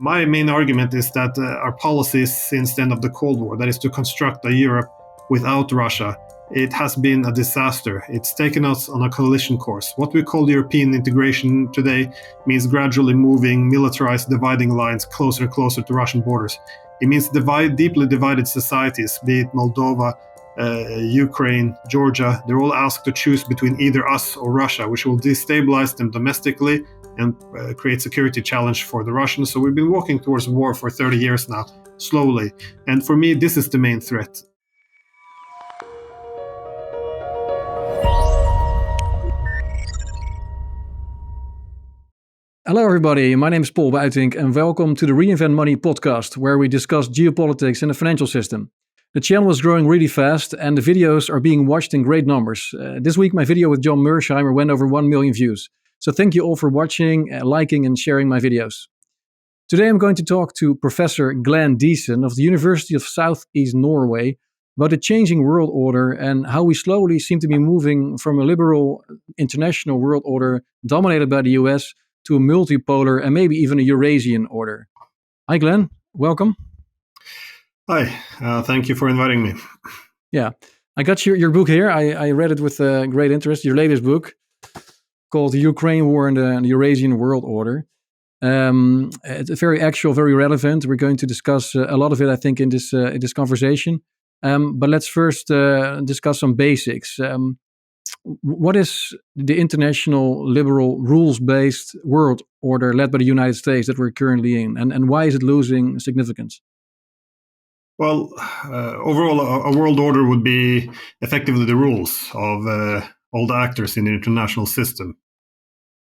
My main argument is that our policies since the end of the Cold War, that is to construct a Europe without Russia, it has been a disaster. It's taken us on a collision course. What we call European integration today means gradually moving militarized dividing lines closer and closer to Russian borders. It means deeply divided societies, be it Moldova, Ukraine, Georgia. They're all asked to choose between either us or Russia, which will destabilize them domestically and create security challenge for the Russians. So we've been walking towards war for 30 years now, slowly. And for me, this is the main threat. Hello, everybody. My name is Paul Buitink, and welcome to the Reinvent Money podcast, where we discuss geopolitics and the financial system. The channel is growing really fast, and the videos are being watched in great numbers. This week, my video with John Mersheimer went over 1 million views. So thank you all for watching, liking, and sharing my videos. Today, I'm going to talk to Professor Glenn Diesen of the University of South-Eastern Norway about the changing world order and how we slowly seem to be moving from a liberal international world order dominated by the US to a multipolar and maybe even a Eurasian order. Hi, Glenn. Welcome. Hi. Thank you for inviting me. Yeah. I got your book here. I read it with great interest, your latest book called The Ukraine War and the Eurasian World Order. It's very actual, very relevant. We're going to discuss a lot of it, I think, in this conversation. But let's first discuss some basics. What is the international liberal rules-based world order led by the United States that we're currently in, and why is it losing significance? Well, overall, a world order would be effectively the rules of all the actors in the international system.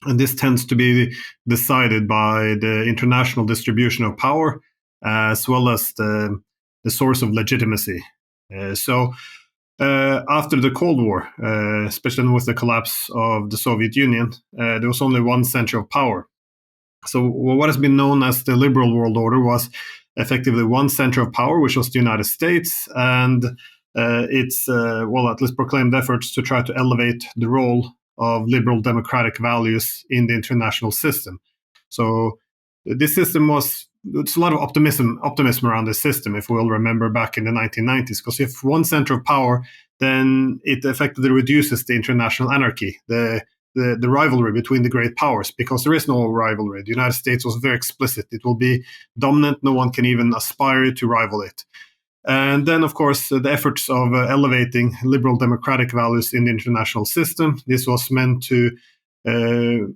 And this tends to be decided by the international distribution of power, as well as the source of legitimacy. After the Cold War, especially with the collapse of the Soviet Union, there was only one center of power. So what has been known as the liberal world order was effectively one center of power, which was the United States, and its, at least proclaimed efforts to try to elevate the role of liberal democratic values in the international system. So this system it's a lot of optimism around this system, if we'll remember back in the 1990s, because if one center of power, then it effectively reduces the international anarchy, the rivalry between the great powers, because there is no rivalry. The United States was very explicit. It will be dominant. No one can even aspire to rival it. And then, of course, the efforts of elevating liberal democratic values in the international system. This was meant to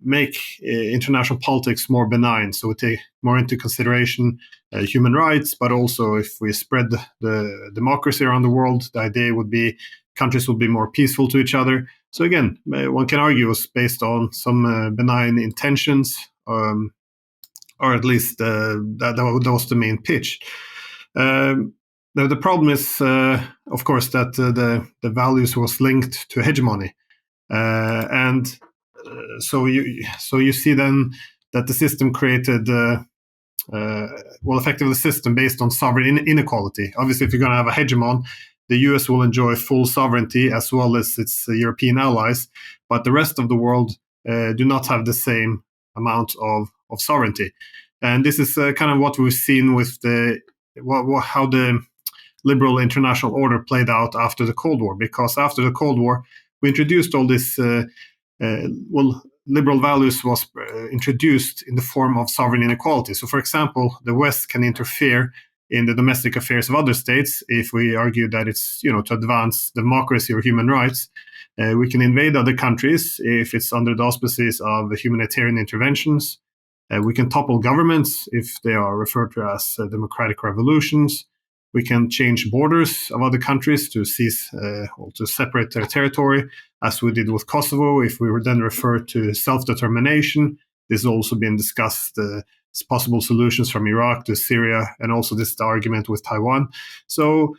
make international politics more benign. So we take more into consideration human rights, but also if we spread the democracy around the world, the idea would be countries would be more peaceful to each other. So again, one can argue it's based on some benign intentions, or at least that was the main pitch. The problem is, of course, that the values was linked to hegemony, and so you see then that the system created, effectively a system based on sovereign inequality. Obviously, if you're going to have a hegemon, the US will enjoy full sovereignty as well as its European allies, but the rest of the world do not have the same amount of sovereignty. And this is kind of what we've seen with how the liberal international order played out after the Cold War, because after the Cold War, we introduced all this, liberal values was introduced in the form of sovereign inequality. So, for example, the West can interfere in the domestic affairs of other states if we argue that it's, to advance democracy or human rights. We can invade other countries if it's under the auspices of humanitarian interventions. We can topple governments if they are referred to as democratic revolutions. We can change borders of other countries to seize or to separate their territory, as we did with Kosovo, if we were then referred to self-determination. This has also been discussed as possible solutions from Iraq to Syria, and also this is the argument with Taiwan. So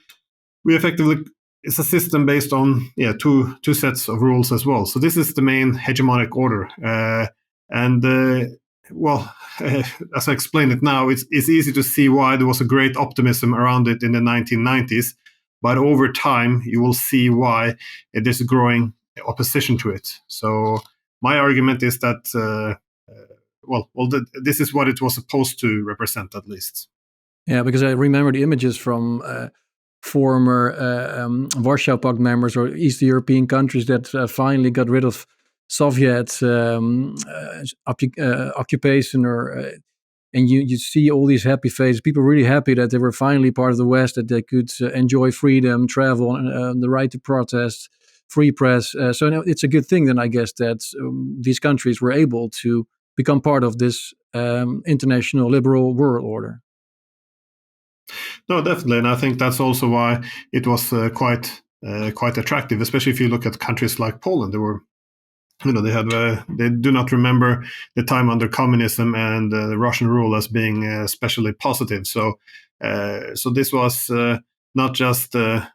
we effectively, it's a system based on two sets of rules as well. So this is the main hegemonic order. As I explained it now, it's easy to see why there was a great optimism around it in the 1990s. But over time, you will see why there's a growing opposition to it. So my argument is that this is what it was supposed to represent, at least. Yeah, because I remember the images from former Warsaw Pact members or East European countries that finally got rid of Soviet occupation, and you see all these happy faces, people really happy that they were finally part of the West, that they could enjoy freedom, travel, the right to protest, free press. So it's a good thing then, I guess, that these countries were able to become part of this international liberal world order. No, definitely, and I think that's also why it was quite attractive, especially if you look at countries like Poland. They were, they do not remember the time under communism and the Russian rule as being especially positive. So this was not just the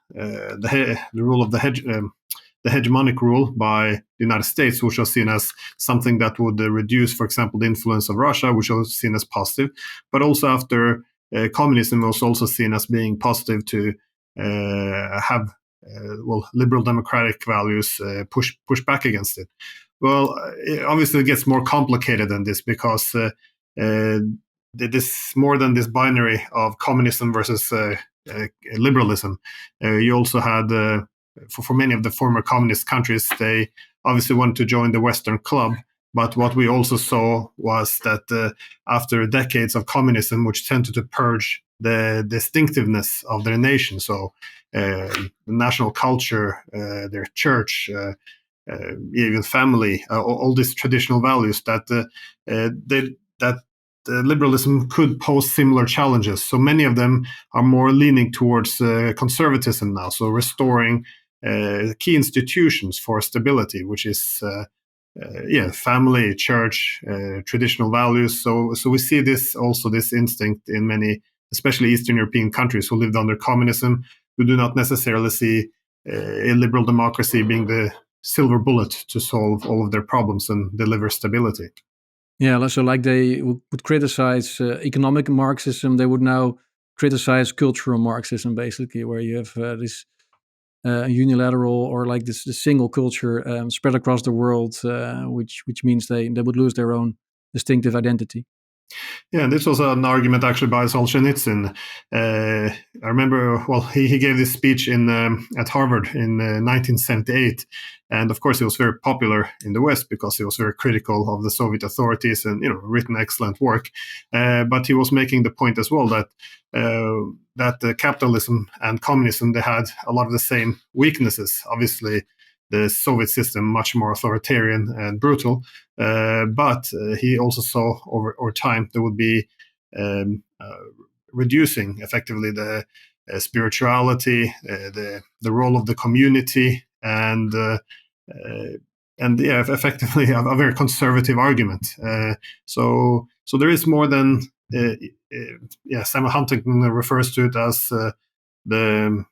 rule of the hegemonic rule by the United States, which was seen as something that would reduce, for example, the influence of Russia, which was seen as positive, but also after communism was also seen as being positive to have liberal democratic values push back against it. Well, obviously it gets more complicated than this, because this more than this binary of communism versus liberalism. You also had, for many of the former communist countries, they obviously wanted to join the Western club. But what we also saw was that after decades of communism, which tended to purge the distinctiveness of their nation, so the national culture, their church, even family, all these traditional values, that liberalism could pose similar challenges. So many of them are more leaning towards conservatism now, so restoring key institutions for stability, which is family, church, traditional values. So we see this instinct in many, especially Eastern European countries who lived under communism, who do not necessarily see a liberal democracy being the silver bullet to solve all of their problems and deliver stability. Yeah, so like they would criticize economic Marxism, they would now criticize cultural Marxism, basically, where you have this unilateral or like this single culture spread across the world, which means they would lose their own distinctive identity. Yeah, and this was an argument actually by Solzhenitsyn. I remember, he gave this speech at Harvard in 1978, and of course he was very popular in the West because he was very critical of the Soviet authorities and written excellent work. But he was making the point as well that capitalism and communism, they had a lot of the same weaknesses. Obviously, the Soviet system much more authoritarian and brutal, but he also saw over time there would be reducing effectively the spirituality, the role of the community, and effectively a very conservative argument. So there is more than Samuel Huntington refers to it as the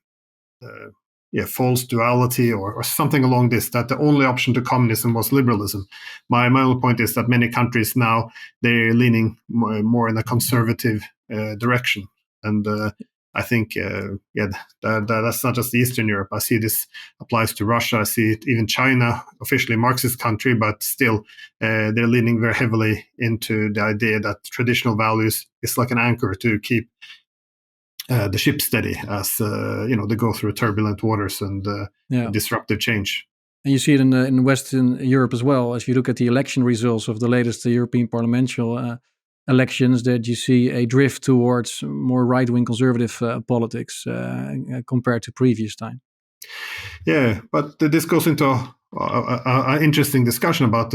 false duality or something along this, that the only option to communism was liberalism. My only point is that many countries now, they're leaning more in a conservative direction. And I think, that's not just Eastern Europe. I see this applies to Russia. I see it even China, officially Marxist country, but still they're leaning very heavily into the idea that traditional values is like an anchor to keep the ship steady as they go through turbulent waters and disruptive change. And you see it in Western Europe as well. As you look at the election results of the latest European parliamentary elections, that you see a drift towards more right-wing conservative politics compared to previous time. Yeah, but this goes into an interesting discussion about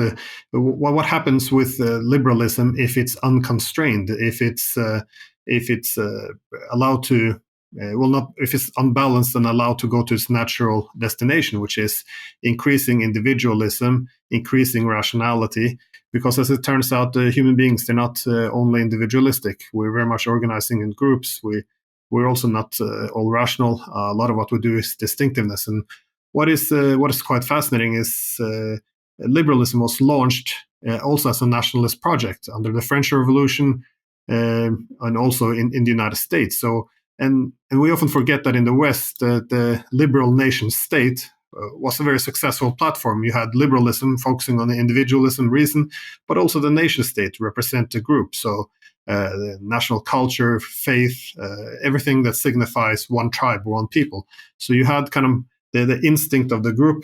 what happens with liberalism if it's unconstrained, if it's allowed to, if it's unbalanced and allowed to go to its natural destination, which is increasing individualism, increasing rationality. Because as it turns out, human beings, they're not only individualistic. We're very much organizing in groups. We're also not all rational. A lot of what we do is distinctiveness. And what is quite fascinating is liberalism was launched also as a nationalist project under the French Revolution and also in the United States. So and we often forget that in the West, the liberal nation state was a very successful platform. You had liberalism focusing on the individualism, reason, but also the nation state to represent the group. So the national culture, faith, everything that signifies one tribe, one people. So you had kind of the instinct of the group,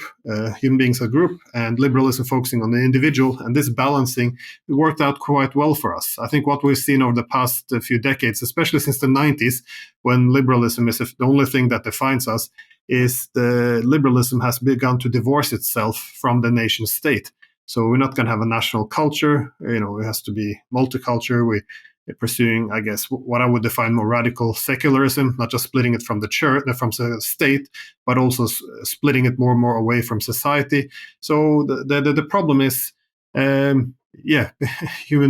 human beings as a group, and liberalism focusing on the individual. And this balancing worked out quite well for us. I think what we've seen over the past few decades, especially since the 90s, when liberalism is the only thing that defines us, is the liberalism has begun to divorce itself from the nation state. So we're not going to have a national culture. It has to be multicultural. We're pursuing, I guess, what I would define more radical secularism, not just splitting it from the church, from the state, but also splitting it more and more away from society. So the problem is, human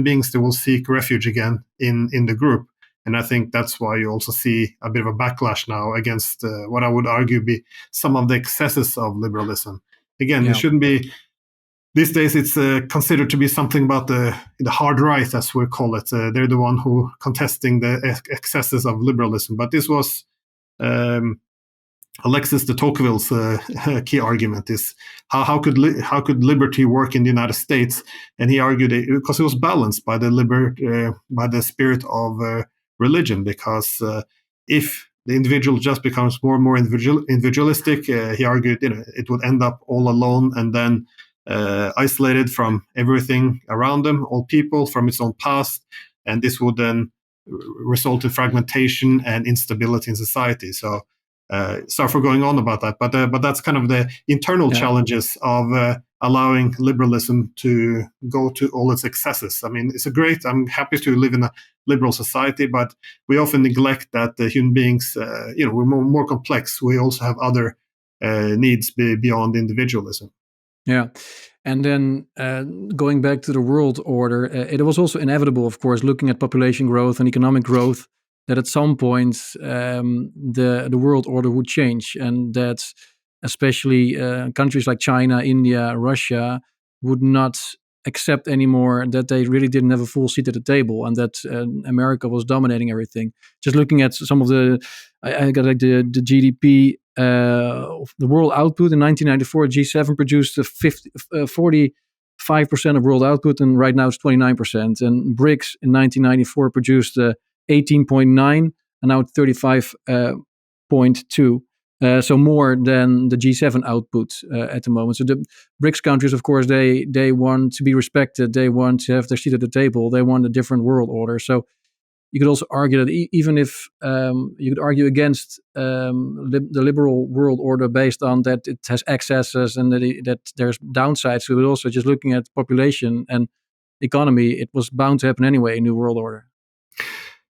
beings, they will seek refuge again in the group. And I think that's why you also see a bit of a backlash now against what I would argue be some of the excesses of liberalism. Again, it shouldn't be. These days, it's considered to be something about the hard right, as we call it. They're the one who contesting the excesses of liberalism. But this was Alexis de Tocqueville's key argument: is how could liberty work in the United States? And he argued because it was balanced by by the spirit of religion. Because if the individual just becomes more and more individualistic, he argued, it would end up all alone and then isolated from everything around them, all people, from its own past, and this would then result in fragmentation and instability in society. So, sorry for going on about that, but that's kind of the internal challenges of allowing liberalism to go to all its excesses. I mean, I'm happy to live in a liberal society, but we often neglect that the human beings, we're more complex. We also have other needs beyond individualism. Yeah. And then going back to the world order, it was also inevitable, of course, looking at population growth and economic growth, that at some point the world order would change, and that especially countries like China, India, Russia would not accept anymore that they really didn't have a full seat at the table, and that America was dominating everything. Just looking at some of I got like the GDP. The world output in 1994, G7 produced 45% of world output, and right now it's 29%. And BRICS in 1994 produced 18.9, and now it's 35.2. So more than the G7 output at the moment. So the BRICS countries, of course, they want to be respected. They want to have their seat at the table. They want a different world order. So you could also argue that even if you could argue against the liberal world order based on that it has excesses and that there's downsides to it, also just looking at population and economy, it was bound to happen anyway, a new world order.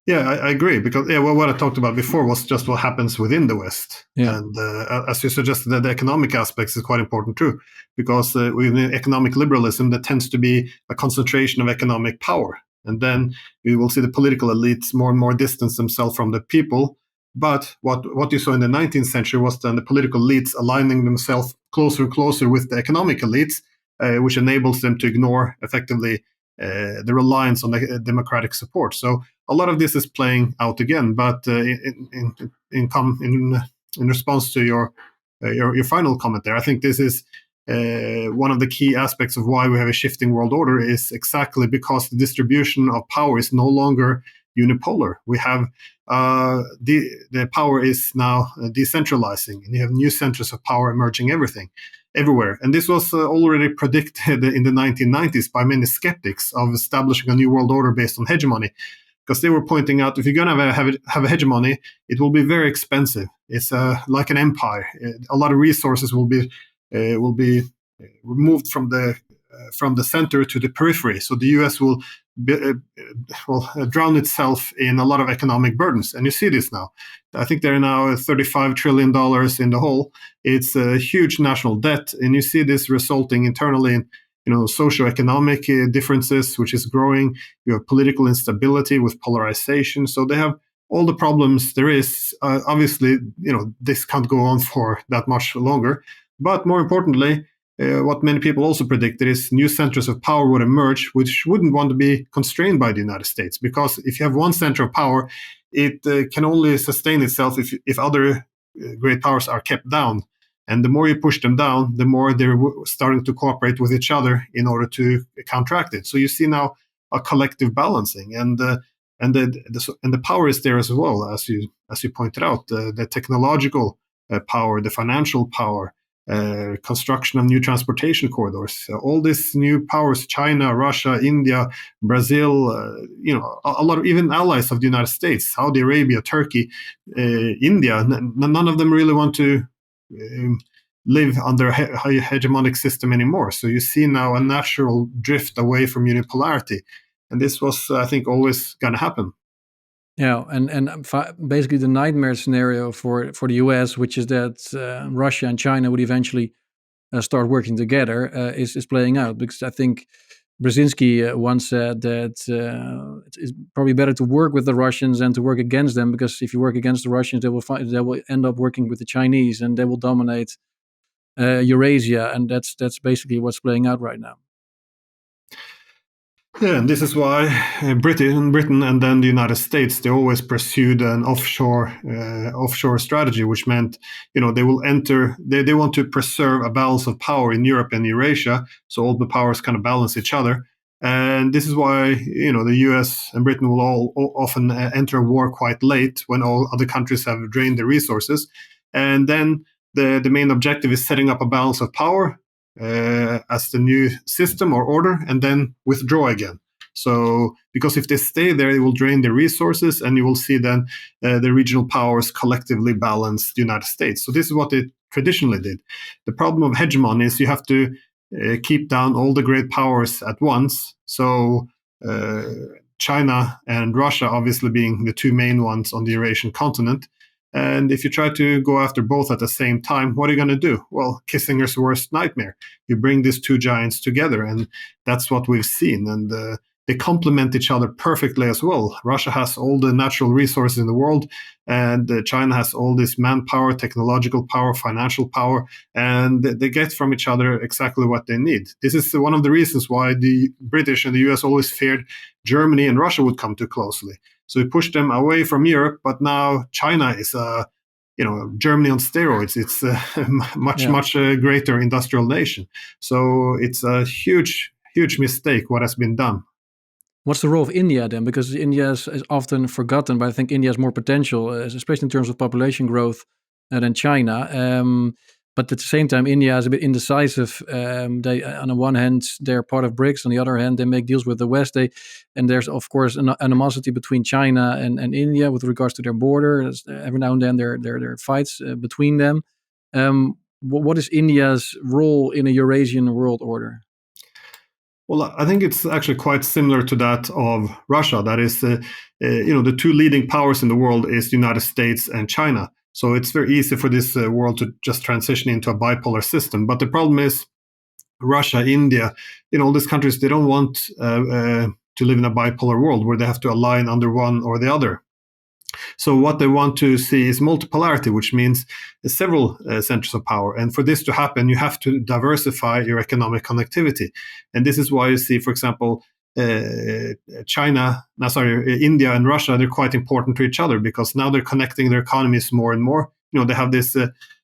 Yeah, I agree, because what I talked about before was just what happens within the West. Yeah. And as you suggested, the economic aspects is quite important too, because within economic liberalism, there tends to be a concentration of economic power. And then you will see the political elites more and more distance themselves from the people. But what you saw in the 19th century was then the political elites aligning themselves closer and closer with the economic elites, which enables them to ignore effectively the reliance on the democratic support. So a lot of this is playing out again. But in response to your final comment there, I think this is one of the key aspects of why we have a shifting world order, is exactly because the distribution of power is no longer unipolar. We have the power is now decentralizing, and you have new centers of power emerging everywhere. And this was already predicted in the 1990s by many skeptics of establishing a new world order based on hegemony, because they were pointing out, if you're going to have a hegemony, it will be very expensive. It's like an empire. A lot of resources will be removed from the center to the periphery. So the U.S. will drown itself in a lot of economic burdens. And you see this now. I think they're now $35 trillion in the hole. It's a huge national debt. And you see this resulting internally in socioeconomic differences, which is growing. You have political instability with polarization. So they have all the problems there is. Obviously, this can't go on for that much longer. But more importantly, what many people also predicted is new centers of power would emerge, which wouldn't want to be constrained by the United States. Because if you have one center of power, it can only sustain itself if other great powers are kept down. And the more you push them down, the more they're starting to cooperate with each other in order to counteract it. So you see now a collective balancing, and the power is there as well, as you pointed out, the technological power, the financial power, construction of new transportation corridors, all these new powers, China, Russia, India, Brazil, a lot of even allies of the United States, Saudi Arabia, Turkey, India, none of them really want to live under a hegemonic system anymore. So you see now a natural drift away from unipolarity. And this was, I think, always going to happen. Yeah, and basically the nightmare scenario for the US, which is that Russia and China would eventually start working together, is playing out. Because I think Brzezinski once said that it's probably better to work with the Russians than to work against them, because if you work against the Russians, they will end up working with the Chinese, and they will dominate Eurasia, and that's basically what's playing out right now. Yeah, and this is why Britain and then the United States, they always pursued an offshore strategy, which meant, they will they want to preserve a balance of power in Europe and Eurasia, so all the powers kind of balance each other. And this is why, the US and Britain will all often enter a war quite late when all other countries have drained their resources. And then the main objective is setting up a balance of power as the new system or order, and then withdraw again. So, because if they stay there, it will drain their resources, and you will see then the regional powers collectively balance the United States. So this is what they traditionally did. The problem of hegemony is you have to keep down all the great powers at once. So China and Russia obviously being the two main ones on the Eurasian continent. And if you try to go after both at the same time, what are you going to do? Well, Kissinger's worst nightmare. You bring these two giants together, and that's what we've seen. And they complement each other perfectly as well. Russia has all the natural resources in the world, and China has all this manpower, technological power, financial power, and they get from each other exactly what they need. This is one of the reasons why the British and the US always feared Germany and Russia would come too closely. So we pushed them away from Europe, but now China is Germany on steroids. It's a much greater industrial nation. So it's a huge mistake what has been done. What's the role of India then? Because India is often forgotten, but I think India has more potential, especially in terms of population growth, than China. But at the same time, India is a bit indecisive. They, on the one hand, they're part of BRICS. On the other hand, they make deals with the West. And there's, of course, an animosity between China and India with regards to their border. Every now and then there are fights between them. What is India's role in a Eurasian world order? Well, I think it's actually quite similar to that of Russia. That is, the two leading powers in the world is the United States and China. So it's very easy for this world to just transition into a bipolar system. But the problem is Russia, India, all these countries, they don't want to live in a bipolar world where they have to align under one or the other. So what they want to see is multipolarity, which means several centers of power. And for this to happen, you have to diversify your economic connectivity. And this is why you see, for example, India and Russia, they're quite important to each other because now they're connecting their economies more and more. They have this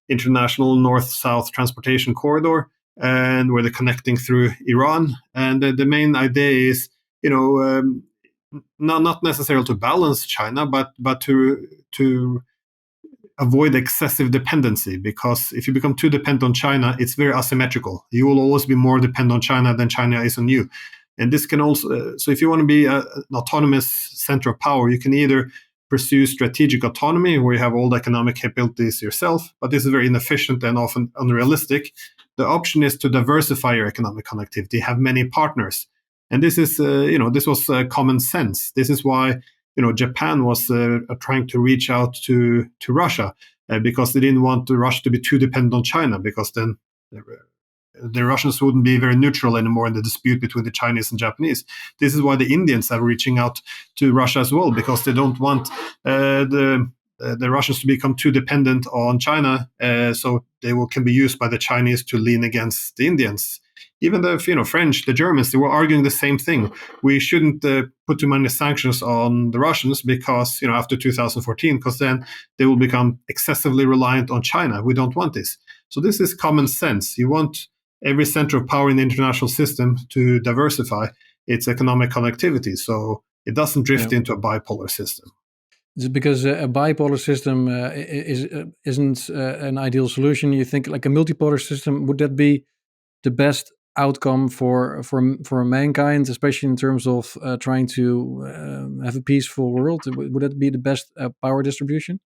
international north-south transportation corridor, and where they're connecting through Iran. And the main idea is, not necessarily to balance China, but to avoid excessive dependency. Because if you become too dependent on China, it's very asymmetrical. You will always be more dependent on China than China is on you. And this can also, so if you want to be an autonomous center of power, you can either pursue strategic autonomy, where you have all the economic capabilities yourself, but this is very inefficient and often unrealistic. The option is to diversify your economic connectivity, have many partners. And this is, this was common sense. This is why, Japan was trying to reach out to Russia because they didn't want Russia to be too dependent on China, because then the Russians wouldn't be very neutral anymore in the dispute between the Chinese and Japanese. This is why the Indians are reaching out to Russia as well, because they don't want the Russians to become too dependent on China, so they can be used by the Chinese to lean against the Indians. Even the French, the Germans, they were arguing the same thing. We shouldn't put too many sanctions on the Russians because after 2014, because then they will become excessively reliant on China. We don't want this. So this is common sense. You want every center of power in the international system to diversify its economic connectivity, so it doesn't drift into a bipolar system. Is it because a bipolar system isn't an ideal solution? You think like a multipolar system, would that be the best outcome for mankind, especially in terms of trying to have a peaceful world? Would that be the best power distribution?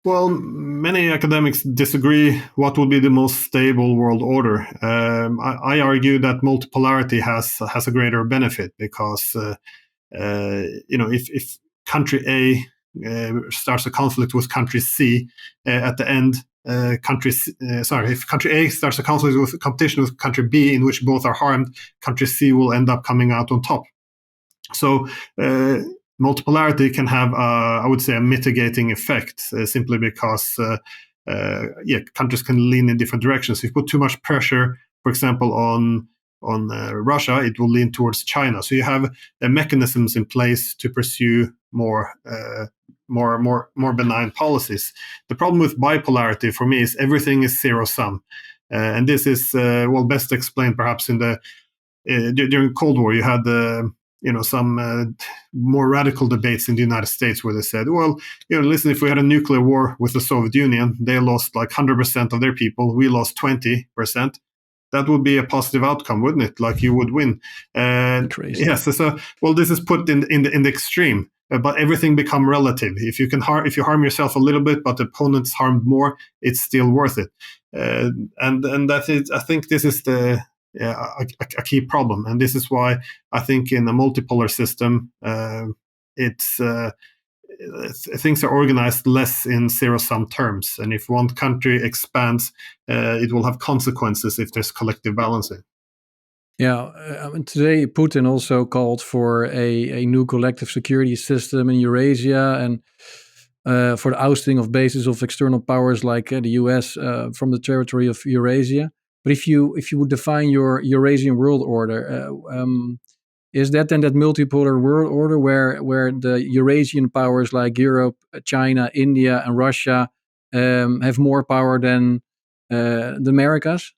Well, many academics disagree what will be the most stable world order. I argue that multipolarity has a greater benefit because if country A starts a conflict with country C at the end, if country A starts a conflict with competition with country B in which both are harmed, country C will end up coming out on top. So multipolarity can have, I would say, a mitigating effect simply because countries can lean in different directions. If you put too much pressure, for example, on Russia, it will lean towards China. So you have mechanisms in place to pursue more benign policies. The problem with bipolarity for me is everything is zero sum, and this is best explained perhaps in the during Cold War. You had some more radical debates in the United States where they said, well, listen, if we had a nuclear war with the Soviet Union, they lost like 100% of their people, we lost 20%. That would be a positive outcome, wouldn't it? Like you would win. Crazy. Yes. So, this is put in the extreme, but everything become relative. If you harm yourself a little bit, but the opponent's harmed more, it's still worth it. And that is, I think, this is a key problem, and this is why I think in a multipolar system, things are organized less in zero-sum terms, and if one country expands, it will have consequences if there's collective balancing. Yeah, today Putin also called for a new collective security system in Eurasia and for the ousting of bases of external powers like the US from the territory of Eurasia. But if you would define your Eurasian world order, is that then that multipolar world order where the Eurasian powers like Europe, China, India, and Russia have more power than the Americas?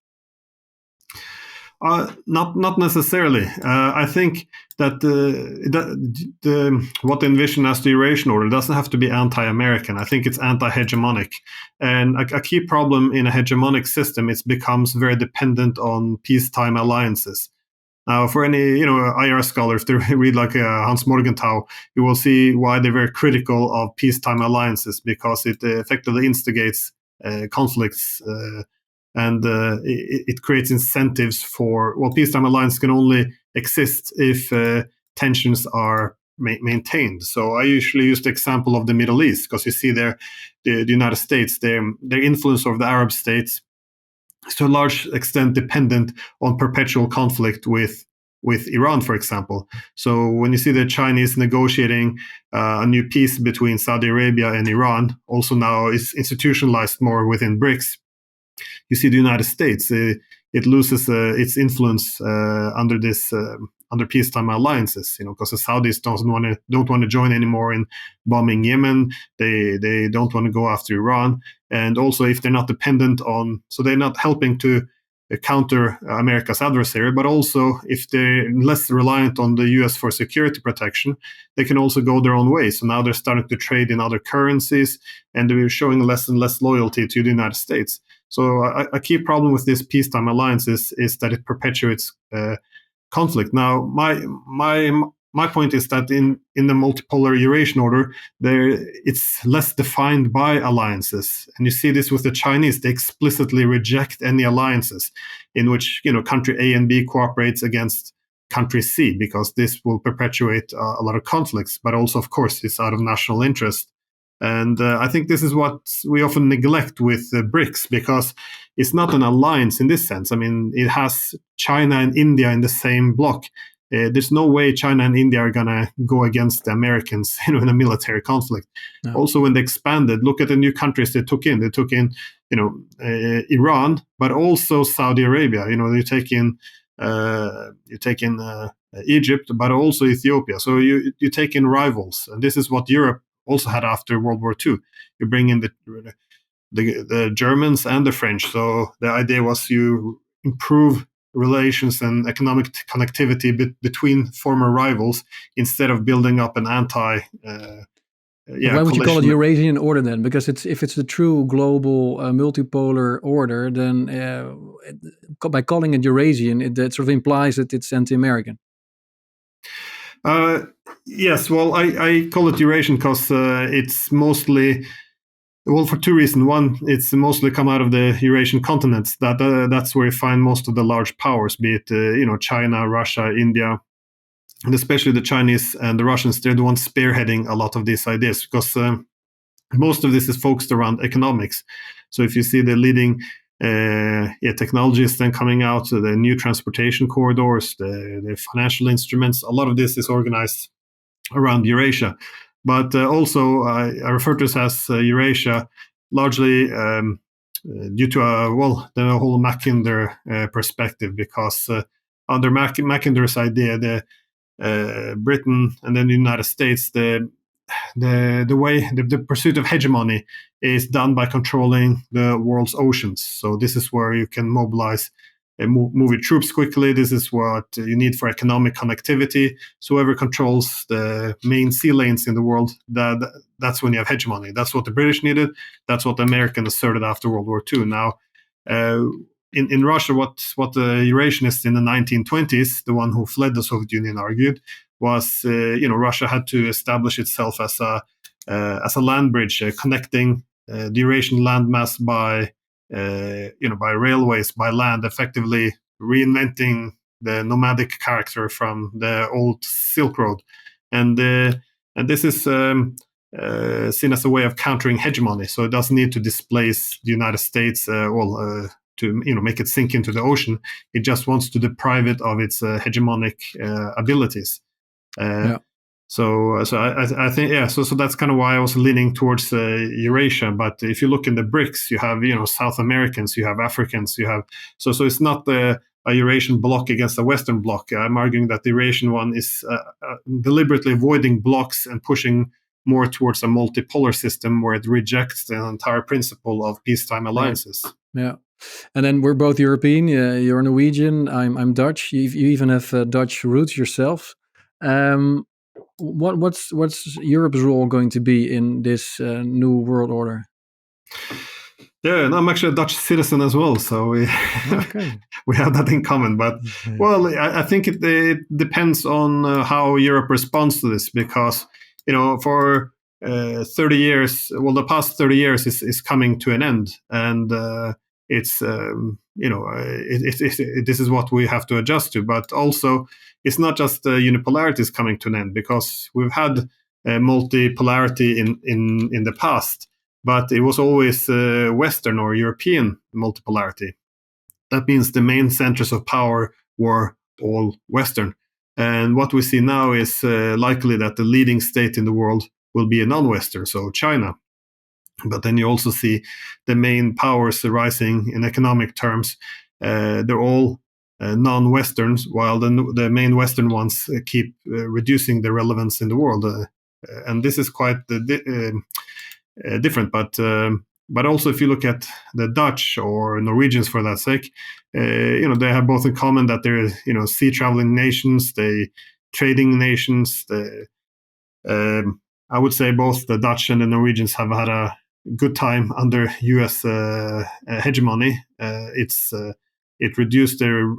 Not necessarily. I think that what they envision as the Eurasian order doesn't have to be anti-American. I think it's anti-hegemonic. And a key problem in a hegemonic system, it becomes very dependent on peacetime alliances. Now, for any IR scholar, if they read like Hans Morgenthau, you will see why they're very critical of peacetime alliances, because it effectively instigates conflicts and it creates incentives for, peacetime alliance can only exist if tensions are maintained. So I usually use the example of the Middle East, because you see there the United States, their influence over the Arab states is to a large extent dependent on perpetual conflict with Iran, for example. So when you see the Chinese negotiating a new peace between Saudi Arabia and Iran, also now is institutionalized more within BRICS, you see the United States, it loses its influence under peacetime alliances, because the Saudis don't want to join anymore in bombing Yemen. They don't want to go after Iran, and also if they're not dependent on, so they're not helping to counter America's adversary, but also if they're less reliant on the US for security protection, they can also go their own way. So now they're starting to trade in other currencies, and they're showing less and less loyalty to the United States. So a key problem with this peacetime alliance is that it perpetuates conflict. Now, my point is that in the multipolar Eurasian order, it's less defined by alliances, and you see this with the Chinese. They explicitly reject any alliances in which country A and B cooperates against country C, because this will perpetuate a lot of conflicts. But also, of course, it's out of national interest. And I think this is what we often neglect with BRICS, because it's not an alliance in this sense. I mean, it has China and India in the same bloc. There's no way China and India are going to go against the Americans in a military conflict. No. Also, when they expanded, look at the new countries they took in. They took in Iran, but also Saudi Arabia. You take in Egypt, but also Ethiopia. So you take in rivals. And this is what Europe also had after World War II. You bring in the Germans and the French. So the idea was you improve relations and economic connectivity between former rivals instead of building up an Why would you call it collision. Eurasian order then? Because if it's a true global multipolar order, then by calling it Eurasian, that sort of implies that it's anti-American. Yes, well, I call it Eurasian because it's mostly, well, for two reasons. One, it's mostly come out of the Eurasian continents. That's where you find most of the large powers, be it China, Russia, India, and especially the Chinese and the Russians. They're the ones spearheading a lot of these ideas because most of this is focused around economics. So if you see the leading technologies then coming out, the new transportation corridors, the financial instruments, a lot of this is organized around Eurasia. But also, I refer to this as Eurasia largely due to the whole Mackinder perspective, because under Mackinder's idea, the Britain and then the United States, the pursuit of hegemony is done by controlling the world's oceans. So this is where you can mobilize and move your troops quickly. This is what you need for economic connectivity. So whoever controls the main sea lanes in the world, that's when you have hegemony. That's what the British needed. That's what the Americans asserted after World War II. Now, in Russia, what the Eurasianists in the 1920s, the one who fled the Soviet Union, argued was, Russia had to establish itself as a land bridge, connecting the Eurasian landmass by railways, by land, effectively reinventing the nomadic character from the old Silk Road, and this is seen as a way of countering hegemony. So it doesn't need to displace the United States to make it sink into the ocean. It just wants to deprive it of its hegemonic abilities. So I think so that's kind of why I was leaning towards Eurasia. But if you look in the BRICS, you have South Americans, you have Africans, you have so it's not a Eurasian bloc against a Western bloc. I'm arguing that the Eurasian one is deliberately avoiding blocks and pushing more towards a multipolar system where it rejects the entire principle of peacetime alliances. Yeah. And then we're both European. You're Norwegian. I'm Dutch. You even have Dutch roots yourself. What's Europe's role going to be in this new world order? Yeah, and I'm actually a Dutch citizen as well, so we we have that in common. But well, I think it depends on how Europe responds to this, because for 30 years, well, the past 30 years is coming to an end, and it's this is what we have to adjust to. But also, it's not just unipolarity is coming to an end, because we've had multipolarity in the past, but it was always Western or European multipolarity. That means the main centers of power were all Western. And what we see now is likely that the leading state in the world will be a non-Western, so China. But then you also see the main powers rising in economic terms. They're all non-Westerns, while the main Western ones keep reducing their relevance in the world. And this is quite different. But also, if you look at the Dutch or Norwegians, for that sake, they have both in common that they're sea traveling nations, they trading nations. I would say both the Dutch and the Norwegians have had a good time under U.S. hegemony. It reduced their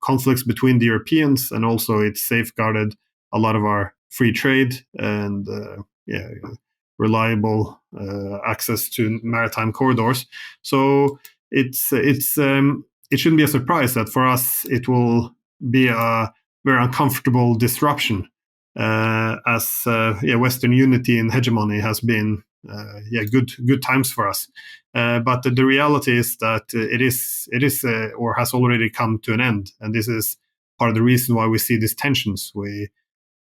conflicts between the Europeans, and also it safeguarded a lot of our free trade and reliable access to maritime corridors. So it shouldn't be a surprise that for us it will be a very uncomfortable disruption, as Western unity and hegemony has been good times for us. But the reality is that it is or has already come to an end, and this is part of the reason why we see these tensions.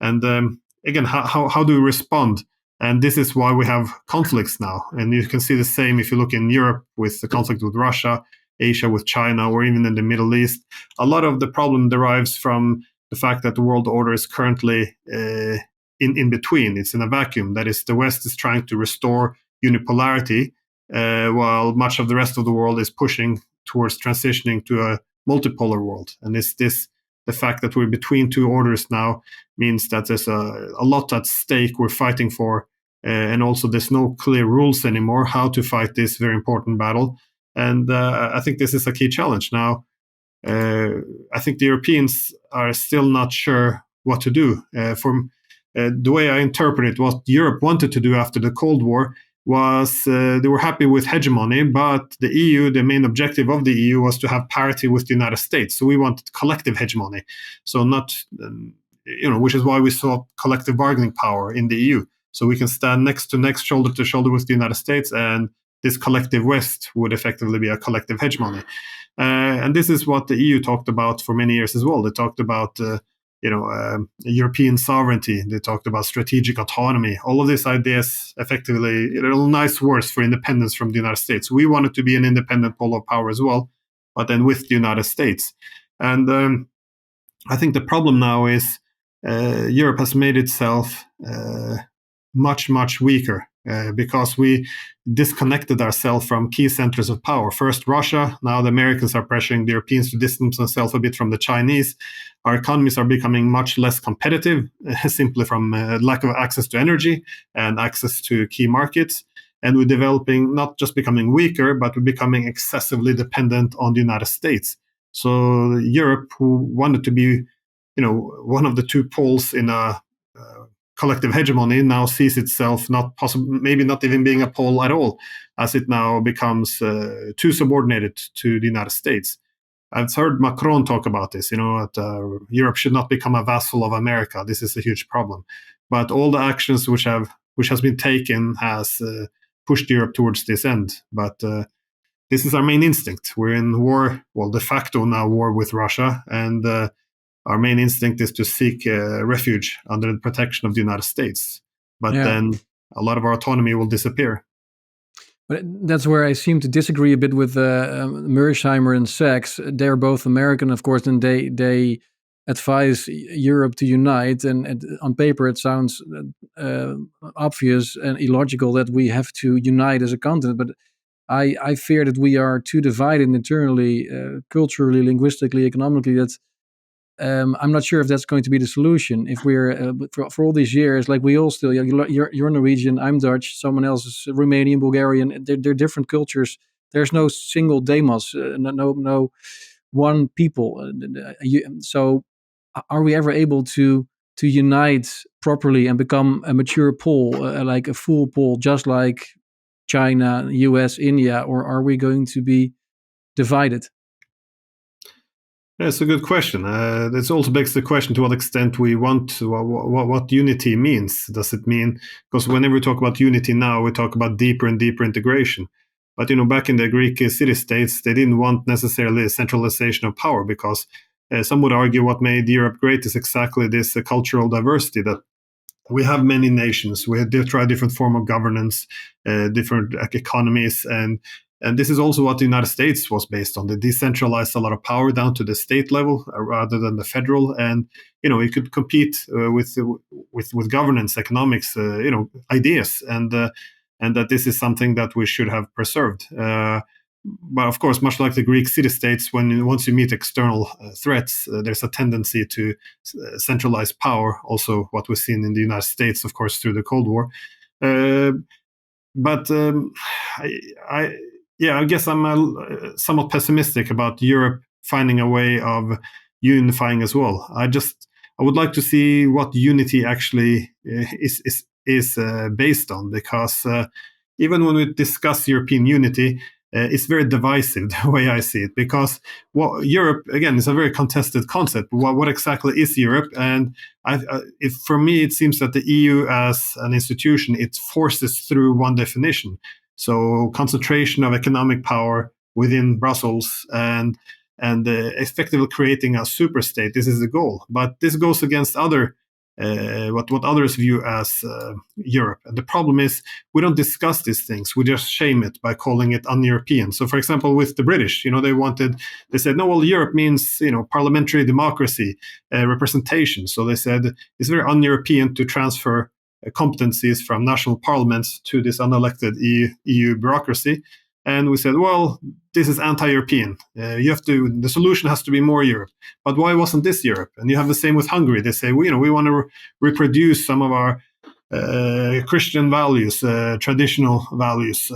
Again, how do we respond? And this is why we have conflicts now. And you can see the same if you look in Europe with the conflict with Russia, Asia with China, or even in the Middle East. A lot of the problem derives from the fact that the world order is currently in between. It's in a vacuum. That is, the West is trying to restore unipolarity, while much of the rest of the world is pushing towards transitioning to a multipolar world. And the fact that we're between two orders now means that there's a lot at stake we're fighting for, and also there's no clear rules anymore how to fight this very important battle. And I think this is a key challenge now. I think the Europeans are still not sure what to do. From the way I interpret it, what Europe wanted to do after the Cold War was they were happy with hegemony, but the EU, the main objective of the EU was to have parity with the United States. So we wanted collective hegemony. So not, which is why we saw collective bargaining power in the EU. So we can stand next to next, shoulder to shoulder with the United States, and this collective West would effectively be a collective hegemony. And this is what the EU talked about for many years as well. They talked about European sovereignty. They talked about strategic autonomy. All of these ideas, effectively, nice words for independence from the United States. We wanted to be an independent pole of power as well, but then with the United States. And I think the problem now is Europe has made itself much, much weaker because we disconnected ourselves from key centers of power. First, Russia. Now the Americans are pressuring the Europeans to distance themselves a bit from the Chinese. Our economies are becoming much less competitive, simply from lack of access to energy and access to key markets. And we're developing, not just becoming weaker, but we're becoming excessively dependent on the United States. So Europe, who wanted to be, one of the two poles in a collective hegemony, now sees itself maybe not even being a pole at all, as it now becomes too subordinated to the United States. I've heard Macron talk about this, that Europe should not become a vassal of America. This is a huge problem. But all the actions which has been taken has pushed Europe towards this end. But this is our main instinct. We're in war, de facto now war with Russia, and our main instinct is to seek refuge under the protection of the United States. But then a lot of our autonomy will disappear. But that's where I seem to disagree a bit with Mearsheimer and Sachs. They're both American, of course, and they advise Europe to unite. And on paper, it sounds obvious and illogical that we have to unite as a continent. But I fear that we are too divided internally, culturally, linguistically, economically, that I'm not sure if that's going to be the solution. If we're for all these years, like we all still, you're Norwegian, I'm Dutch, someone else is Romanian, Bulgarian. They're different cultures. There's no single demos, no one people. So, are we ever able to unite properly and become a mature pole, like a full pole, just like China, US, India, or are we going to be divided? Yeah, it's a good question. This also begs the question to what extent we want what unity means. Does it mean, because whenever we talk about unity now, we talk about deeper and deeper integration. But back in the Greek city-states, they didn't want necessarily a centralization of power, because some would argue what made Europe great is exactly this cultural diversity, that we have many nations. We try different form of governance, different economies, and this is also what the United States was based on. They decentralized a lot of power down to the state level rather than the federal, and it could compete with governance, economics, ideas, and that this is something that we should have preserved. But of course, much like the Greek city-states, once you meet external threats, there's a tendency to centralize power. Also, what we've seen in the United States, of course, through the Cold War. But I guess I'm somewhat pessimistic about Europe finding a way of unifying as well. I would like to see what unity actually is based on, because even when we discuss European unity, it's very divisive the way I see it, because Europe, again, is a very contested concept. What exactly is Europe? And for me, it seems that the EU as an institution, it forces through one definition. So concentration of economic power within Brussels and effectively creating a super state. This is the goal. But this goes against what others view as Europe. And the problem is we don't discuss these things. We just shame it by calling it un-European. So, for example, with the British, they said, no, well, Europe means, parliamentary democracy, representation. So they said it's very un-European to transfer competencies from national parliaments to this unelected EU bureaucracy. And we said, well, this is anti-European. The solution has to be more Europe. But why wasn't this Europe? And you have the same with Hungary. They say, we want to reproduce some of our Christian values, traditional values,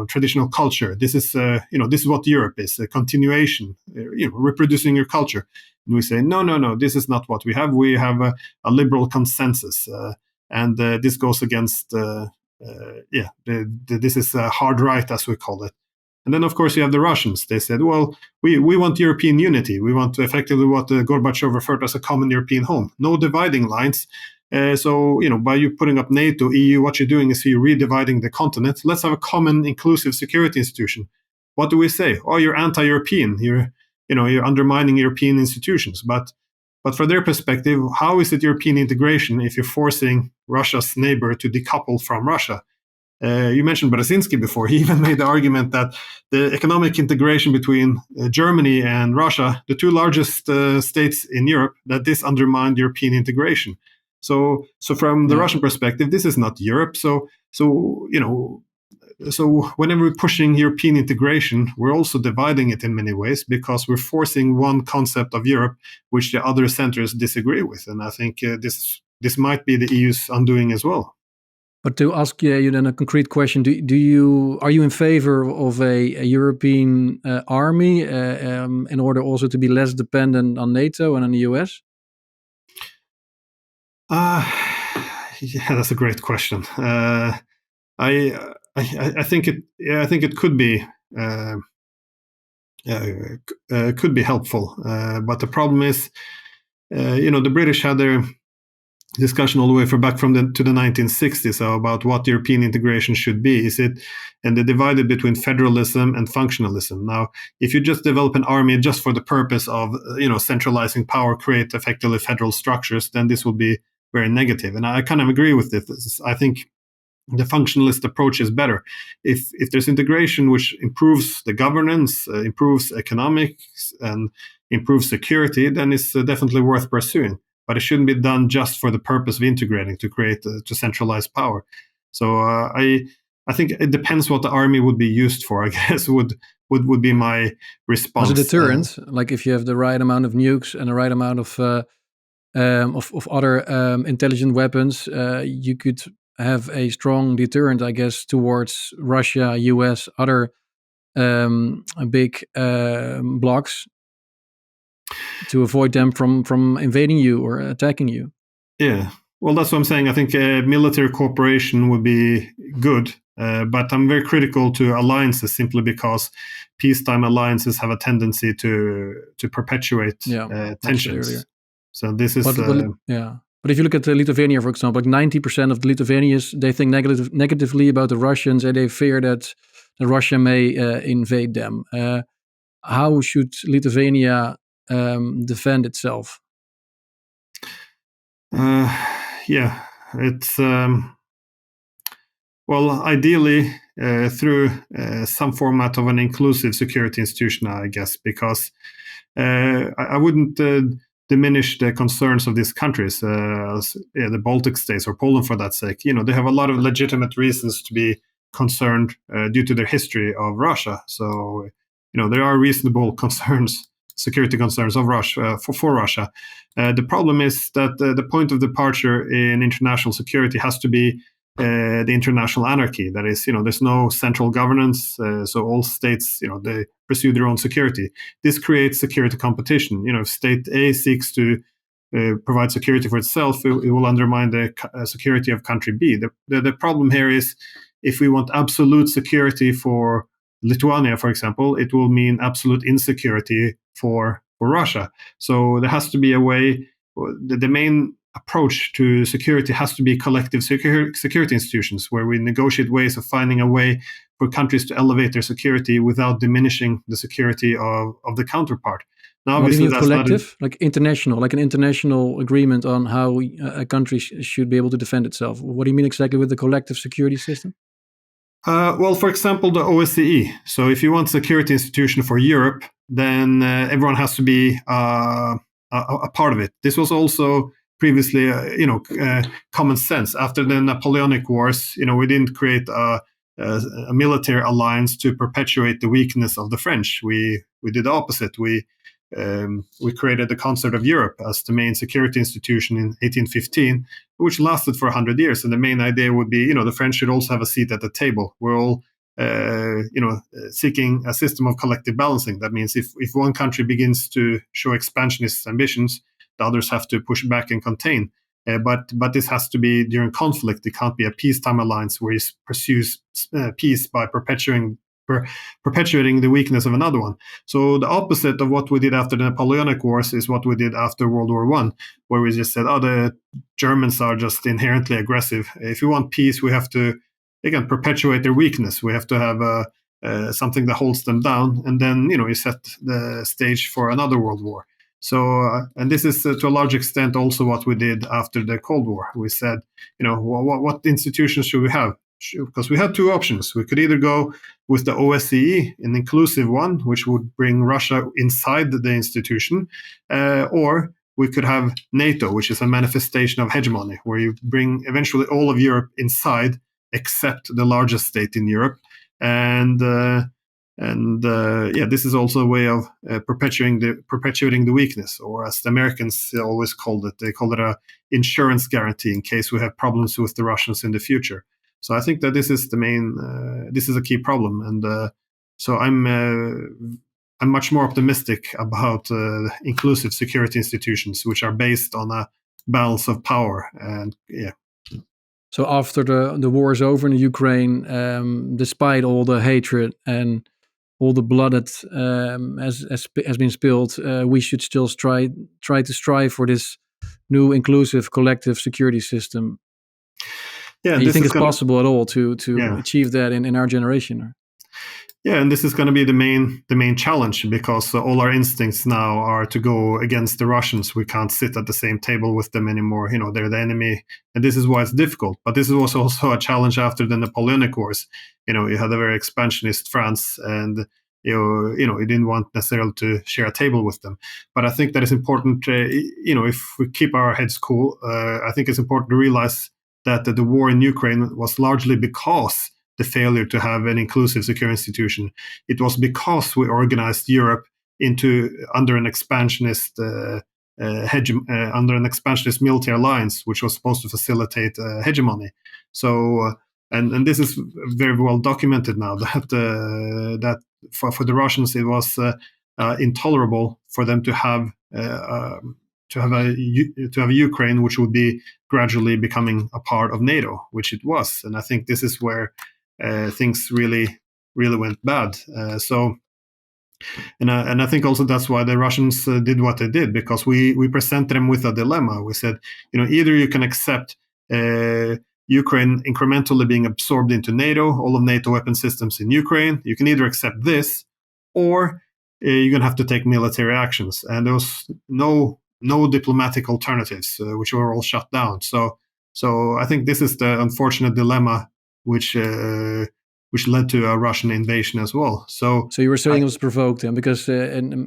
traditional culture. This is what Europe is, a continuation, reproducing your culture. And we say, no, this is not what we have. We have a liberal consensus. And this goes against, this is hard right, as we call it. And then, of course, you have the Russians. They said, well, we want European unity. We want effectively what Gorbachev referred to as a common European home. No dividing lines. So, by you putting up NATO, EU, what you're doing is you're redividing the continent. Let's have a common, inclusive security institution. What do we say? Oh, you're anti-European. You're undermining European institutions. But from their perspective, how is it European integration if you're forcing Russia's neighbor to decouple from Russia? You mentioned Brzezinski before. He even made the argument that the economic integration between Germany and Russia, the two largest states in Europe, that this undermined European integration. So from the Russian perspective, this is not Europe. So whenever we're pushing European integration, we're also dividing it in many ways because we're forcing one concept of Europe, which the other centers disagree with. And I think this might be the EU's undoing as well. But to ask you then a concrete question, are you in favor of a European army in order also to be less dependent on NATO and on the US? Yeah, that's a great question. I think it could be helpful, but the problem is, the British had their discussion all the way back to the 1960s about what European integration should be. And they divided between federalism and functionalism. Now, if you just develop an army just for the purpose of centralizing power, create effectively federal structures, then this will be very negative. And I kind of agree with this. I think the functionalist approach is better. If there's integration which improves the governance, improves economics, and improves security, then it's definitely worth pursuing. But it shouldn't be done just for the purpose of integrating to centralize power. So I think it depends what the army would be used for, I guess, would be my response. As a deterrent, like if you have the right amount of nukes and the right amount of other intelligent weapons, you could have a strong deterrent, I guess, towards Russia, US, other big blocs, to avoid them from invading you or attacking you. Yeah, well, that's what I'm saying. I think military cooperation would be good, but I'm very critical to alliances simply because peacetime alliances have a tendency to perpetuate tensions. So this is... But if you look at Lithuania, for example, like 90% of the Lithuanians, they think negatively about the Russians, and they fear that Russia may invade them. How should Lithuania defend itself? It's ideally through some format of an inclusive security institution, I guess, because I wouldn't diminish the concerns of these countries, the Baltic states or Poland for that sake. They have a lot of legitimate reasons to be concerned due to their history of Russia. So, there are reasonable concerns, security concerns of Russia for Russia. The problem is that the point of departure in international security has to be the international anarchy. That is, there's no central governance, so all states, they pursue their own security. This creates security competition. If state A seeks to provide security for itself, it will undermine the security of country B. The problem here is if we want absolute security for Lithuania, for example, it will mean absolute insecurity for Russia. So there has to be a way. The main approach to security has to be collective security institutions, where we negotiate ways of finding a way for countries to elevate their security without diminishing the security of the counterpart. Now, what do you mean collective? Like international, like an international agreement on how a country should be able to defend itself. What do you mean exactly with the collective security system? Well, for example, the OSCE. So if you want security institution for Europe, then everyone has to be a part of it. This was also previously, common sense. After the Napoleonic Wars, we didn't create a military alliance to perpetuate the weakness of the French. We did the opposite. We created the Concert of Europe as the main security institution in 1815, which lasted for 100 years. And the main idea would be, the French should also have a seat at the table. We're all, seeking a system of collective balancing. That means if one country begins to show expansionist ambitions, the others have to push back and contain. But this has to be during conflict. It can't be a peacetime alliance where he pursues peace by perpetuating the weakness of another one. So the opposite of what we did after the Napoleonic Wars is what we did after World War I, where we just said, the Germans are just inherently aggressive. If we want peace, we have to, again, perpetuate their weakness. We have to have something that holds them down, and then you set the stage for another world war. So, and this is to a large extent also what we did after the Cold War. We said, what institutions should we have? Because we had two options. We could either go with the OSCE, an inclusive one, which would bring Russia inside the institution, or we could have NATO, which is a manifestation of hegemony, where you bring eventually all of Europe inside, except the largest state in Europe. And this is also a way of perpetuating the weakness, or as the Americans always called it, they called it a insurance guarantee in case we have problems with the Russians in the future. So I think that this is this is a key problem, and so I'm much more optimistic about inclusive security institutions, which are based on a balance of power. And So after the war is over in Ukraine, despite all the hatred and all the blood that has been spilled, we should still try to strive for this new inclusive collective security system. Yeah, and you think it's possible at all to achieve that in our generation? Yeah, and this is going to be the main challenge, because all our instincts now are to go against the Russians. We can't sit at the same table with them anymore. They're the enemy, and this is why it's difficult. But this was also a challenge after the Napoleonic Wars. You had a very expansionist France, and you didn't want necessarily to share a table with them. But I think that it's important. If we keep our heads cool, I think it's important to realize that the war in Ukraine was largely because the failure to have an inclusive security institution. It was because we organized Europe under an expansionist under an expansionist military alliance, which was supposed to facilitate hegemony. So, and this is very well documented now that for the Russians it was intolerable for them to have a Ukraine which would be gradually becoming a part of NATO, which it was. And I think this is where things really went bad. And I think also that's why the Russians did what they did, because we presented them with a dilemma. We said, either you can accept Ukraine incrementally being absorbed into NATO, all of NATO weapon systems in Ukraine. You can either accept this, or you're going to have to take military actions. And there was no diplomatic alternatives, which were all shut down. So I think this is the unfortunate dilemma which led to a Russian invasion as well. So you were saying it was provoked, then, because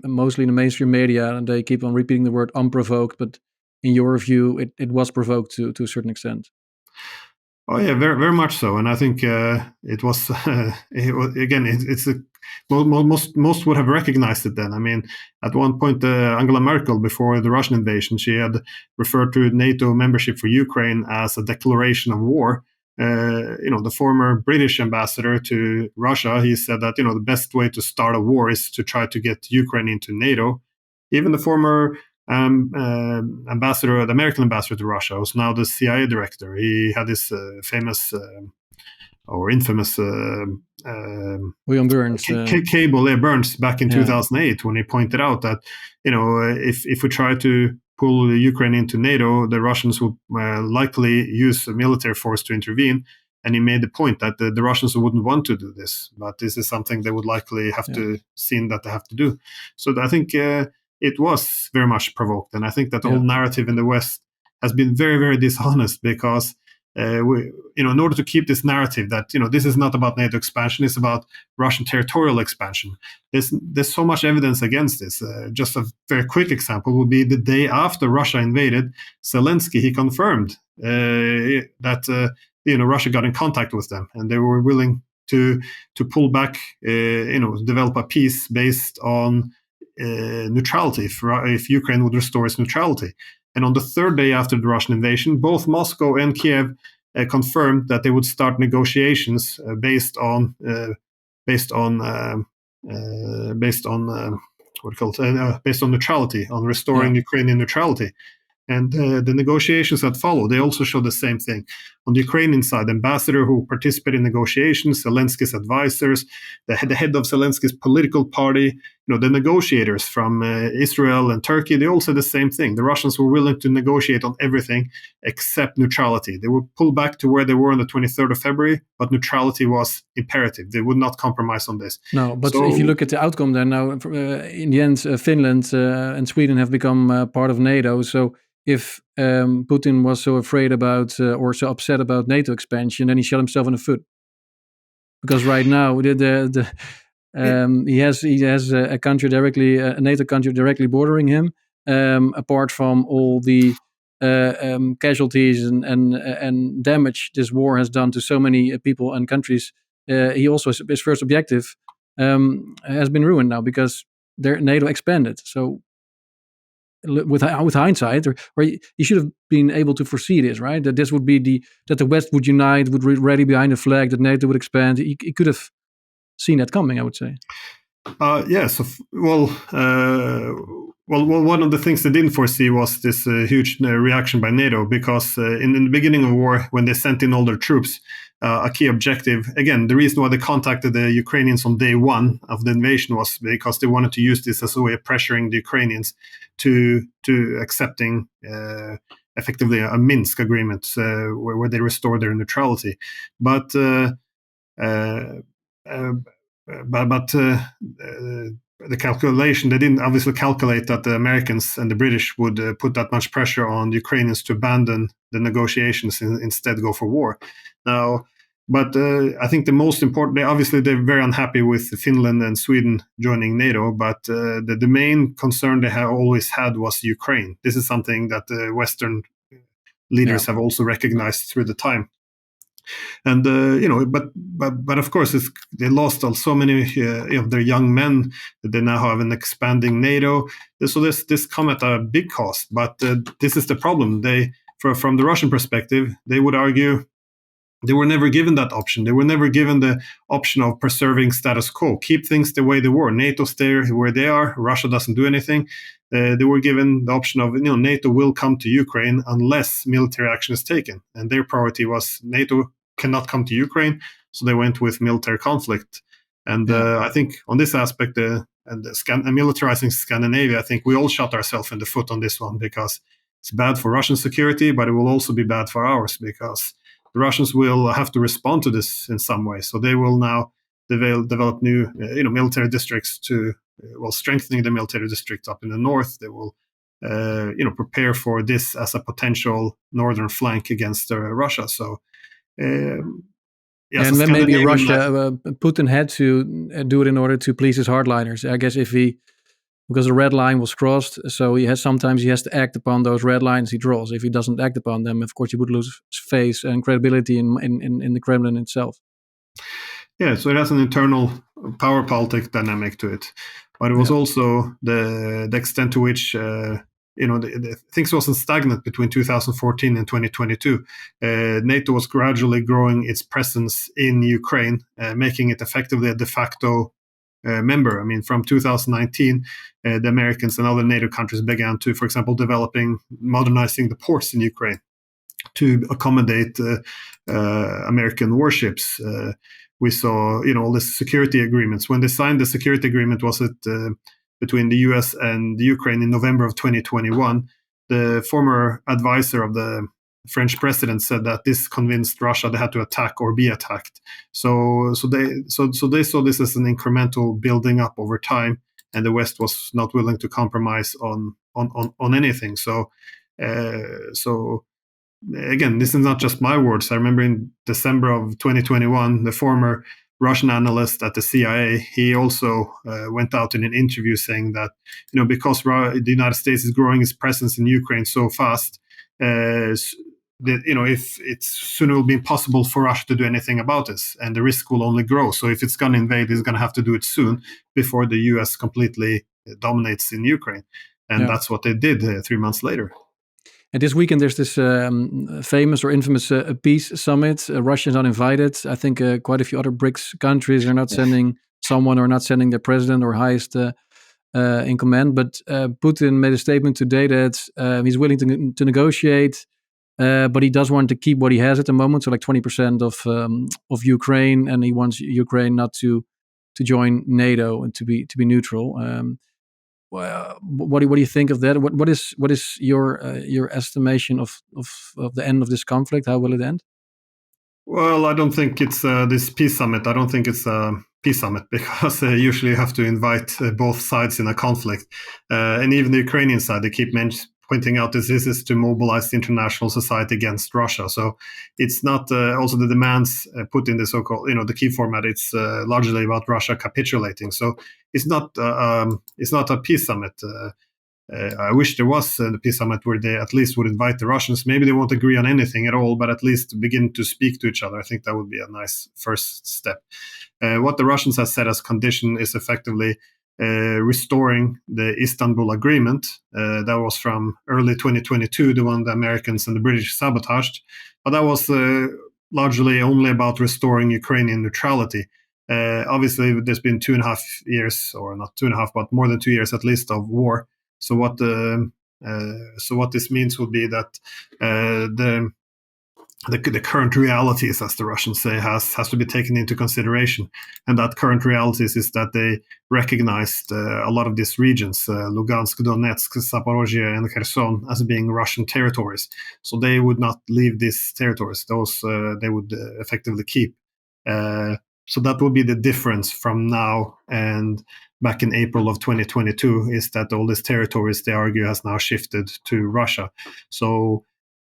mostly in the mainstream media they keep on repeating the word unprovoked, but in your view, it was provoked to a certain extent. Oh yeah, very very much so, and I think it was. Most would have recognized it then. I mean, at one point, Angela Merkel, before the Russian invasion, she had referred to NATO membership for Ukraine as a declaration of war. The former British ambassador to Russia, he said that the best way to start a war is to try to get Ukraine into NATO. Even the former the American ambassador to Russia, who's now the CIA director, he had this famous or infamous William Burns cable Burns back in 2008, when he pointed out that if we try to pull Ukraine into NATO, the Russians would likely use a military force to intervene. And he made the point that the Russians wouldn't want to do this, but this is something they would likely have to see that they have to do. So I think it was very much provoked. And I think that the whole narrative in the West has been very, very dishonest, because in order to keep this narrative that this is not about NATO expansion, it's about Russian territorial expansion. There's so much evidence against this. Just a very quick example would be the day after Russia invaded, Zelensky, he confirmed that Russia got in contact with them and they were willing to pull back, develop a peace based on neutrality if Ukraine would restore its neutrality. And on the third day after the Russian invasion, both Moscow and Kiev confirmed that they would start negotiations based on neutrality, on restoring Ukrainian neutrality. And the negotiations that followed, they also show the same thing. On the Ukrainian side, the ambassador who participated in negotiations, Zelensky's advisors, the head of Zelensky's political party, the negotiators from Israel and Turkey, they all said the same thing. The Russians were willing to negotiate on everything except neutrality. They would pull back to where they were on the 23rd of February, but neutrality was imperative. They would not compromise on this. No, but if you look at the outcome there now, in the end, Finland and Sweden have become part of NATO. So if Putin was so afraid about or so upset about NATO expansion, then he shot himself in the foot. Because right now, he has a country directly, a NATO country directly bordering him. Apart from all the casualties and damage this war has done to so many people and countries, he also his first objective has been ruined now because NATO expanded. So with hindsight, or you should have been able to foresee this, right? That this would be that the West would unite, would rally behind the flag, that NATO would expand. He could have seen that coming, I would say. Yes. Well, one of the things they didn't foresee was this huge reaction by NATO, because in the beginning of the war, when they sent in all their troops, a key objective, again, the reason why they contacted the Ukrainians on day one of the invasion was because they wanted to use this as a way of pressuring the Ukrainians to accepting effectively a Minsk agreement where they restore their neutrality. But the calculation, they didn't obviously calculate that the Americans and the British would put that much pressure on the Ukrainians to abandon the negotiations and instead go for war. Now, but I think the most important, obviously they're very unhappy with Finland and Sweden joining NATO, but the main concern they have always had was Ukraine. This is something that the Western leaders have also recognized through the time. And but of course they lost so many of their young men. They now have an expanding NATO, so this come at a big cost. But this is the problem. From the Russian perspective, they would argue they were never given that option. They were never given the option of preserving status quo, keep things the way they were. NATO stay where they are. Russia doesn't do anything. They were given the option of NATO will come to Ukraine unless military action is taken, and their priority was NATO cannot come to Ukraine, so they went with military conflict. And I think on this aspect, militarizing Scandinavia, I think we all shot ourselves in the foot on this one, because it's bad for Russian security, but it will also be bad for ours, because the Russians will have to respond to this in some way. So they will now develop new military districts to strengthening the military district up in the north. They will prepare for this as a potential northern flank against Russia. So and then maybe Russia, Putin had to do it in order to please his hardliners. I guess because the red line was crossed, so sometimes he has to act upon those red lines he draws. If he doesn't act upon them, of course, he would lose face and credibility in the Kremlin itself. Yeah, so it has an internal power politic dynamic to it, but it was also the extent to which the things wasn't stagnant between 2014 and 2022. NATO was gradually growing its presence in Ukraine, making it effectively a de facto member. I mean, from 2019, the Americans and other NATO countries began to, for example, modernizing the ports in Ukraine to accommodate American warships. We saw, all the security agreements. When they signed the security agreement, was it between the US and the Ukraine in November of 2021, the former advisor of the French president said that this convinced Russia they had to attack or be attacked. So they saw this as an incremental building up over time, and the West was not willing to compromise on anything. So again, this is not just my words. I remember in December of 2021, the former Russian analyst at the CIA, he also went out in an interview saying that, because the United States is growing its presence in Ukraine so fast, that, if it's soon it will be impossible for Russia to do anything about this, and the risk will only grow. So if it's going to invade, it's going to have to do it soon before the US completely dominates in Ukraine. And that's what they did 3 months later. And this weekend, there's this famous or infamous peace summit. Russia's not invited. I think quite a few other BRICS countries are not sending someone or not sending their president or highest in command. But Putin made a statement today that he's willing to negotiate, but he does want to keep what he has at the moment, so like 20% of Ukraine, and he wants Ukraine not to join NATO and to be neutral. What do you think of that? What is your estimation of the end of this conflict? How will it end? Well, I don't think it's this peace summit. I don't think it's a peace summit because usually you have to invite both sides in a conflict. And even the Ukrainian side, they keep pointing out that this is to mobilize the international society against Russia. So it's not also the demands put in the so-called, the key format. It's largely about Russia capitulating. So it's not a peace summit. I wish there was the peace summit where they at least would invite the Russians. Maybe they won't agree on anything at all, but at least begin to speak to each other. I think that would be a nice first step. What the Russians have set as condition is effectively restoring the Istanbul Agreement. That was from early 2022, the one the Americans and the British sabotaged. But that was largely only about restoring Ukrainian neutrality. Obviously, there's been 2.5 years, or not 2.5, but more than 2 years at least, of war. So what this means would be that the current realities, as the Russians say, has to be taken into consideration. And that current realities is that they recognized a lot of these regions, Lugansk, Donetsk, Zaporozhye, and Kherson, as being Russian territories. So they would not leave these territories. Those they would effectively keep. So that would be the difference from now and back in April of 2022, is that all these territories, they argue, has now shifted to Russia. So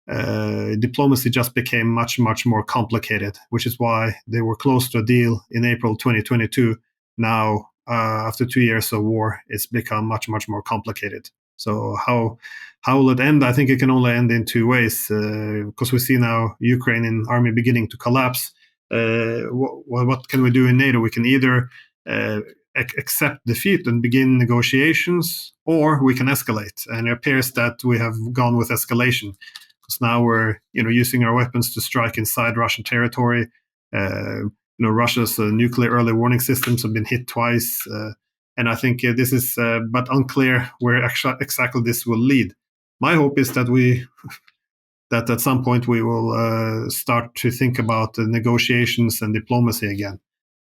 diplomacy just became much, much more complicated, which is why they were close to a deal in April 2022. Now, after 2 years of war, it's become much, much more complicated. So how will it end? I think it can only end in two ways, because we see now Ukrainian army beginning to collapse. What can we do in NATO? We can either accept defeat and begin negotiations, or we can escalate. And it appears that we have gone with escalation, because now we're using our weapons to strike inside Russian territory. Russia's nuclear early warning systems have been hit twice, and I think this is but unclear where exactly this will lead. My hope is that that at some point we will start to think about negotiations and diplomacy again.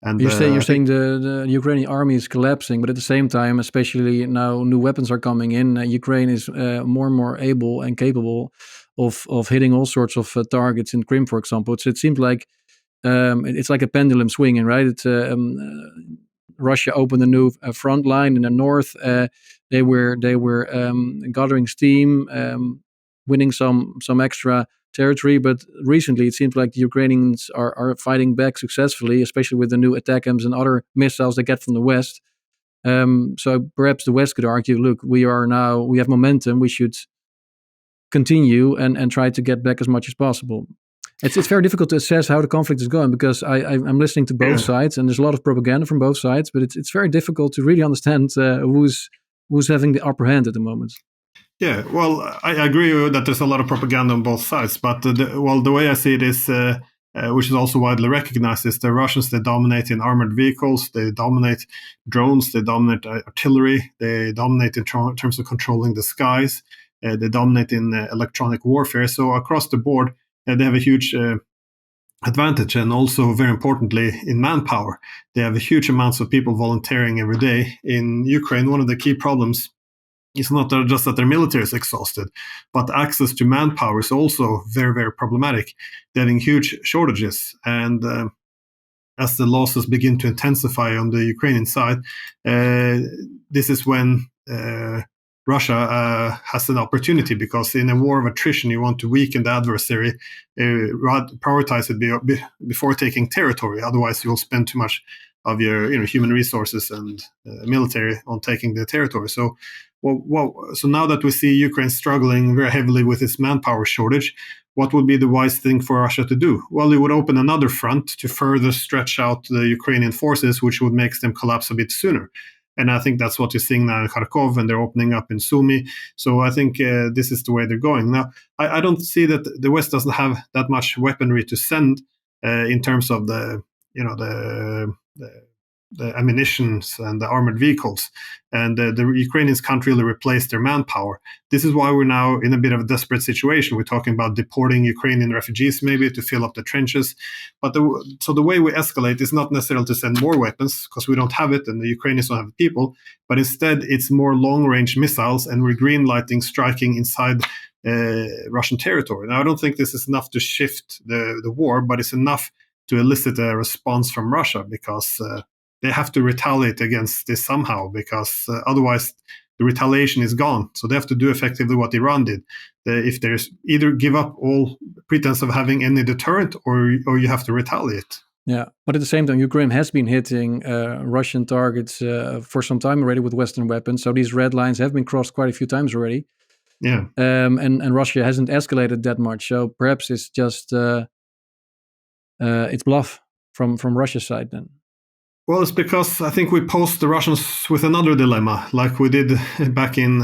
And you're saying the Ukrainian army is collapsing, but at the same time, especially now, new weapons are coming in. Ukraine is more and more able and capable of hitting all sorts of targets in Crimea, for example. So it seems like it's like a pendulum swinging, right? It's Russia opened a new front line in the north. They were gathering steam, winning some extra territory, but recently it seems like the Ukrainians are fighting back successfully, especially with the new ATACMS and other missiles they get from the West. So perhaps the West could argue, look, we have momentum, we should continue and try to get back as much as possible. It's very difficult to assess how the conflict is going, because I'm listening to both sides, and there's a lot of propaganda from both sides, but it's very difficult to really understand who's having the upper hand at the moment. Yeah, well, I agree that there's a lot of propaganda on both sides, but the way I see it is, which is also widely recognized, is the Russians, they dominate in armored vehicles, they dominate drones, they dominate artillery, they dominate in terms of controlling the skies, they dominate in electronic warfare. So across the board, they have a huge advantage, and also very importantly in manpower. They have a huge amounts of people volunteering every day. In Ukraine, one of the key problems is not just that their military is exhausted, but access to manpower is also very, very problematic. They're having huge shortages, and as the losses begin to intensify on the Ukrainian side, this is when Russia has an opportunity, because in a war of attrition, you want to weaken the adversary, prioritize it before taking territory. Otherwise, you'll spend too much of your human resources and military on taking the territory. So, so now that we see Ukraine struggling very heavily with its manpower shortage, what would be the wise thing for Russia to do? Well, it would open another front to further stretch out the Ukrainian forces, which would make them collapse a bit sooner. And I think that's what you're seeing now in Kharkov, and they're opening up in Sumy. So I think this is the way they're going. Now, I don't see that the West doesn't have that much weaponry to send in terms of the ammunitions and the armored vehicles. And the Ukrainians can't really replace their manpower. This is why we're now in a bit of a desperate situation. We're talking about deporting Ukrainian refugees maybe to fill up the trenches. But so the way we escalate is not necessarily to send more weapons, because we don't have it and the Ukrainians don't have the people, but instead it's more long-range missiles, and we're green-lighting striking inside Russian territory. Now, I don't think this is enough to shift the war, but it's enough to elicit a response from Russia, because they have to retaliate against this somehow, because otherwise the retaliation is gone. So they have to do effectively what Iran did. If there's either give up all pretense of having any deterrent, or you have to retaliate. Yeah, but at the same time, Ukraine has been hitting Russian targets for some time already with Western weapons. So these red lines have been crossed quite a few times already. Yeah. And Russia hasn't escalated that much. So perhaps it's just it's bluff from Russia's side then. Well, it's because I think we posed the Russians with another dilemma, like we did back in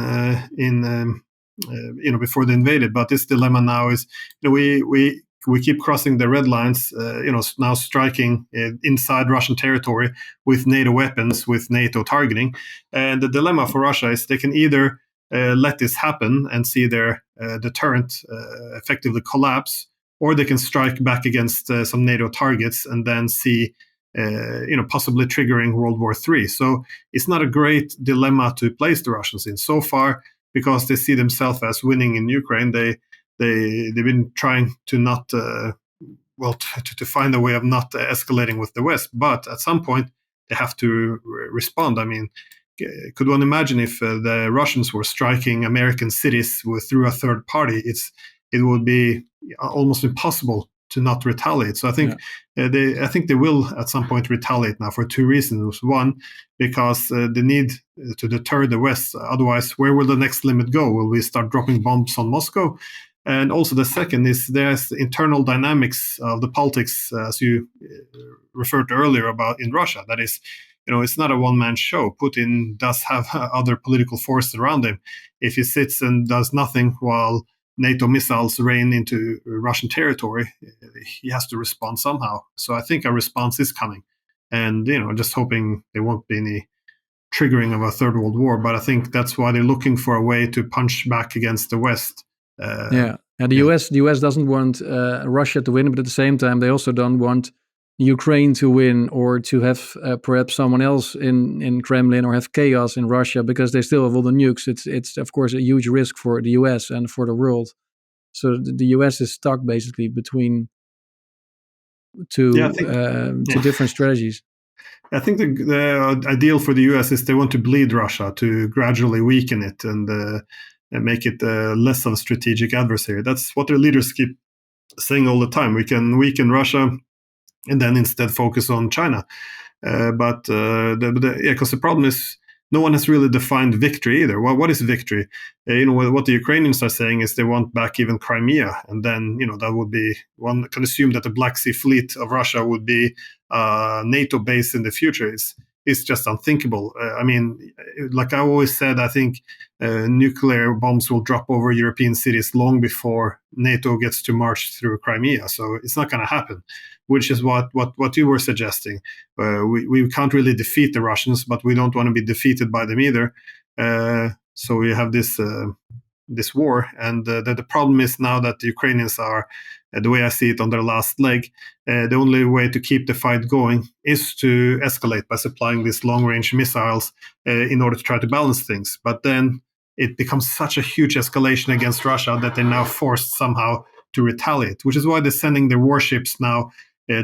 before they invaded. But this dilemma now is, we keep crossing the red lines, now striking inside Russian territory with NATO weapons, with NATO targeting. And the dilemma for Russia is they can either let this happen and see their deterrent effectively collapse, or they can strike back against some NATO targets and then see possibly triggering World War III. So it's not a great dilemma to place the Russians in. So far, because they see themselves as winning in Ukraine, they've been trying to not to find a way of not escalating with the West. But at some point, they have to respond. I mean, could one imagine if the Russians were striking American cities through a third party? It would be almost impossible to not retaliate. So I think they will at some point retaliate now for two reasons. One, because they need to deter the West. Otherwise, where will the next limit go? Will we start dropping bombs on Moscow? And also the second is there's internal dynamics of the politics, as you referred to earlier about in Russia. That is, it's not a one-man show. Putin does have other political forces around him. If he sits and does nothing while NATO missiles rain into Russian territory, he has to respond somehow. So I think a response is coming. And, just hoping there won't be any triggering of a third world war. But I think that's why they're looking for a way to punch back against the West. And the US doesn't want Russia to win, but at the same time, they also don't want Ukraine to win, or to have perhaps someone else in Kremlin, or have chaos in Russia, because they still have all the nukes. It's of course a huge risk for the US and for the world. So the US is stuck basically between two different strategies. I think the ideal for the US is they want to bleed Russia, to gradually weaken it and make it less of a strategic adversary. That's what their leaders keep saying all the time. We can weaken Russia and then instead focus on China. Because the problem is no one has really defined victory either. Well, what is victory? What the Ukrainians are saying is they want back even Crimea. And then, that would be, one can assume that the Black Sea Fleet of Russia would be NATO base in the future. It's just unthinkable. Like I always said, I think nuclear bombs will drop over European cities long before NATO gets to march through Crimea. So it's not going to happen, which is what you were suggesting. We can't really defeat the Russians, but we don't want to be defeated by them either. So we have this war, and the problem is now that the Ukrainians are, the way I see it, on their last leg. The only way to keep the fight going is to escalate by supplying these long-range missiles in order to try to balance things. But then it becomes such a huge escalation against Russia that they're now forced somehow to retaliate, which is why they're sending their warships now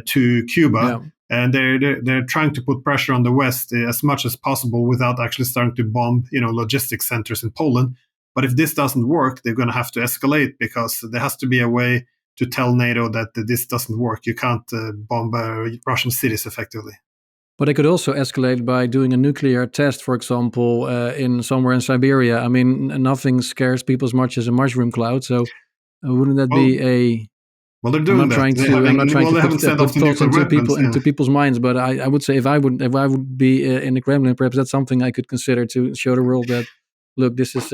to Cuba. and they're trying to put pressure on the West as much as possible without actually starting to bomb, logistics centers in Poland. But if this doesn't work, they're going to have to escalate, because there has to be a way to tell NATO that this doesn't work. You can't bomb Russian cities effectively. But they could also escalate by doing a nuclear test, for example, in somewhere in Siberia. I mean, nothing scares people as much as a mushroom cloud. So wouldn't that be a? Well, they're doing I'm not trying to put thoughts into people's minds, but I would say if I would be in the Kremlin, perhaps that's something I could consider to show the world that, look, this is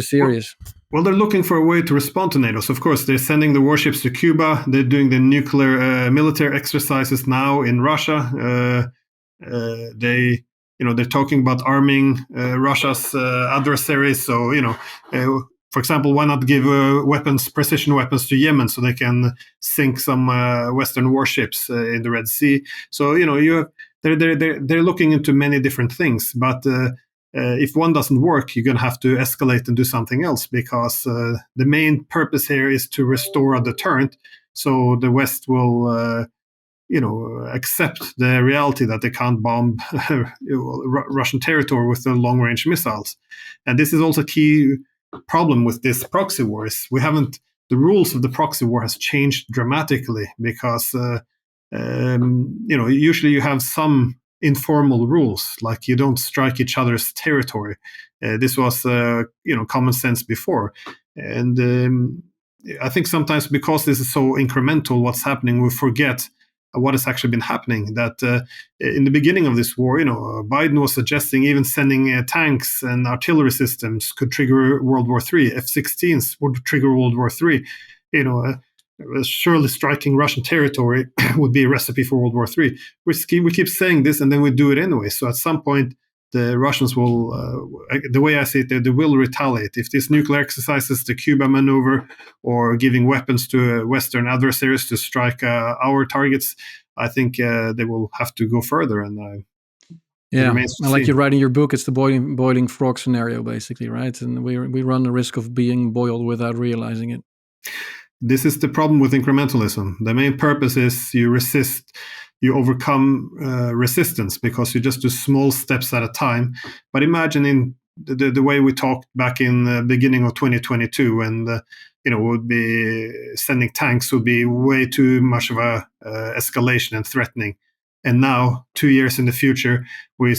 serious. Well, they're looking for a way to respond to NATO. So, of course, they're sending the warships to Cuba. They're doing the nuclear military exercises now in Russia. They're talking about arming Russia's adversaries. So, for example, why not give precision weapons to Yemen so they can sink some Western warships in the Red Sea? So, they're looking into many different things, but. If one doesn't work, you're going to have to escalate and do something else, because the main purpose here is to restore a deterrent. So the West will, accept the reality that they can't bomb Russian territory with the long-range missiles. And this is also a key problem with this proxy war. The rules of the proxy war has changed dramatically, because usually you have some informal rules, like you don't strike each other's territory. This was common sense before, and I think sometimes, because this is so incremental what's happening, we forget what has actually been happening. That in the beginning of this war, Biden was suggesting even sending tanks and artillery systems could trigger World War III. F-16s would trigger World War III. Surely striking Russian territory would be a recipe for World War III. We keep saying this, and then we do it anyway. So at some point, the Russians will, the way I see it, they will retaliate. If this nuclear exercises, the Cuba maneuver, or giving weapons to Western adversaries to strike our targets, I think they will have to go further. And like you write in your book, it's the boiling frog scenario, basically, right? And we run the risk of being boiled without realizing it. This is the problem with incrementalism. The main purpose is you overcome resistance, because you just do small steps at a time. But imagine in the way we talked back in the beginning of 2022, when would be sending tanks would be way too much of a escalation and threatening. And now, 2 years in the future, we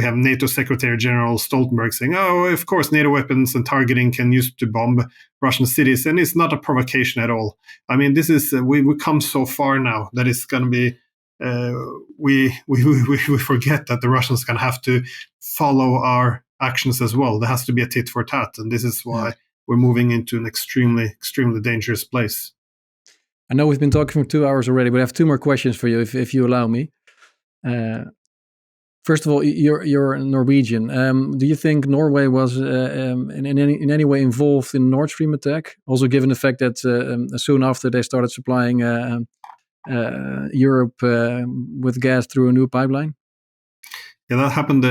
have NATO Secretary General Stoltenberg saying, "Oh, of course, NATO weapons and targeting can use to bomb Russian cities," and it's not a provocation at all. I mean, this is we come so far now that it's going to be. We forget that the Russians are going to have to follow our actions as well. There has to be a tit for tat, and this is why we're moving into an extremely, extremely dangerous place. I know we've been talking for 2 hours already, but I have 2 more questions for you, if you allow me. First of all, you're Norwegian. Do you think Norway was in any way involved in the Nordstream attack? Also, given the fact that soon after they started supplying Europe with gas through a new pipeline? Yeah, that happened.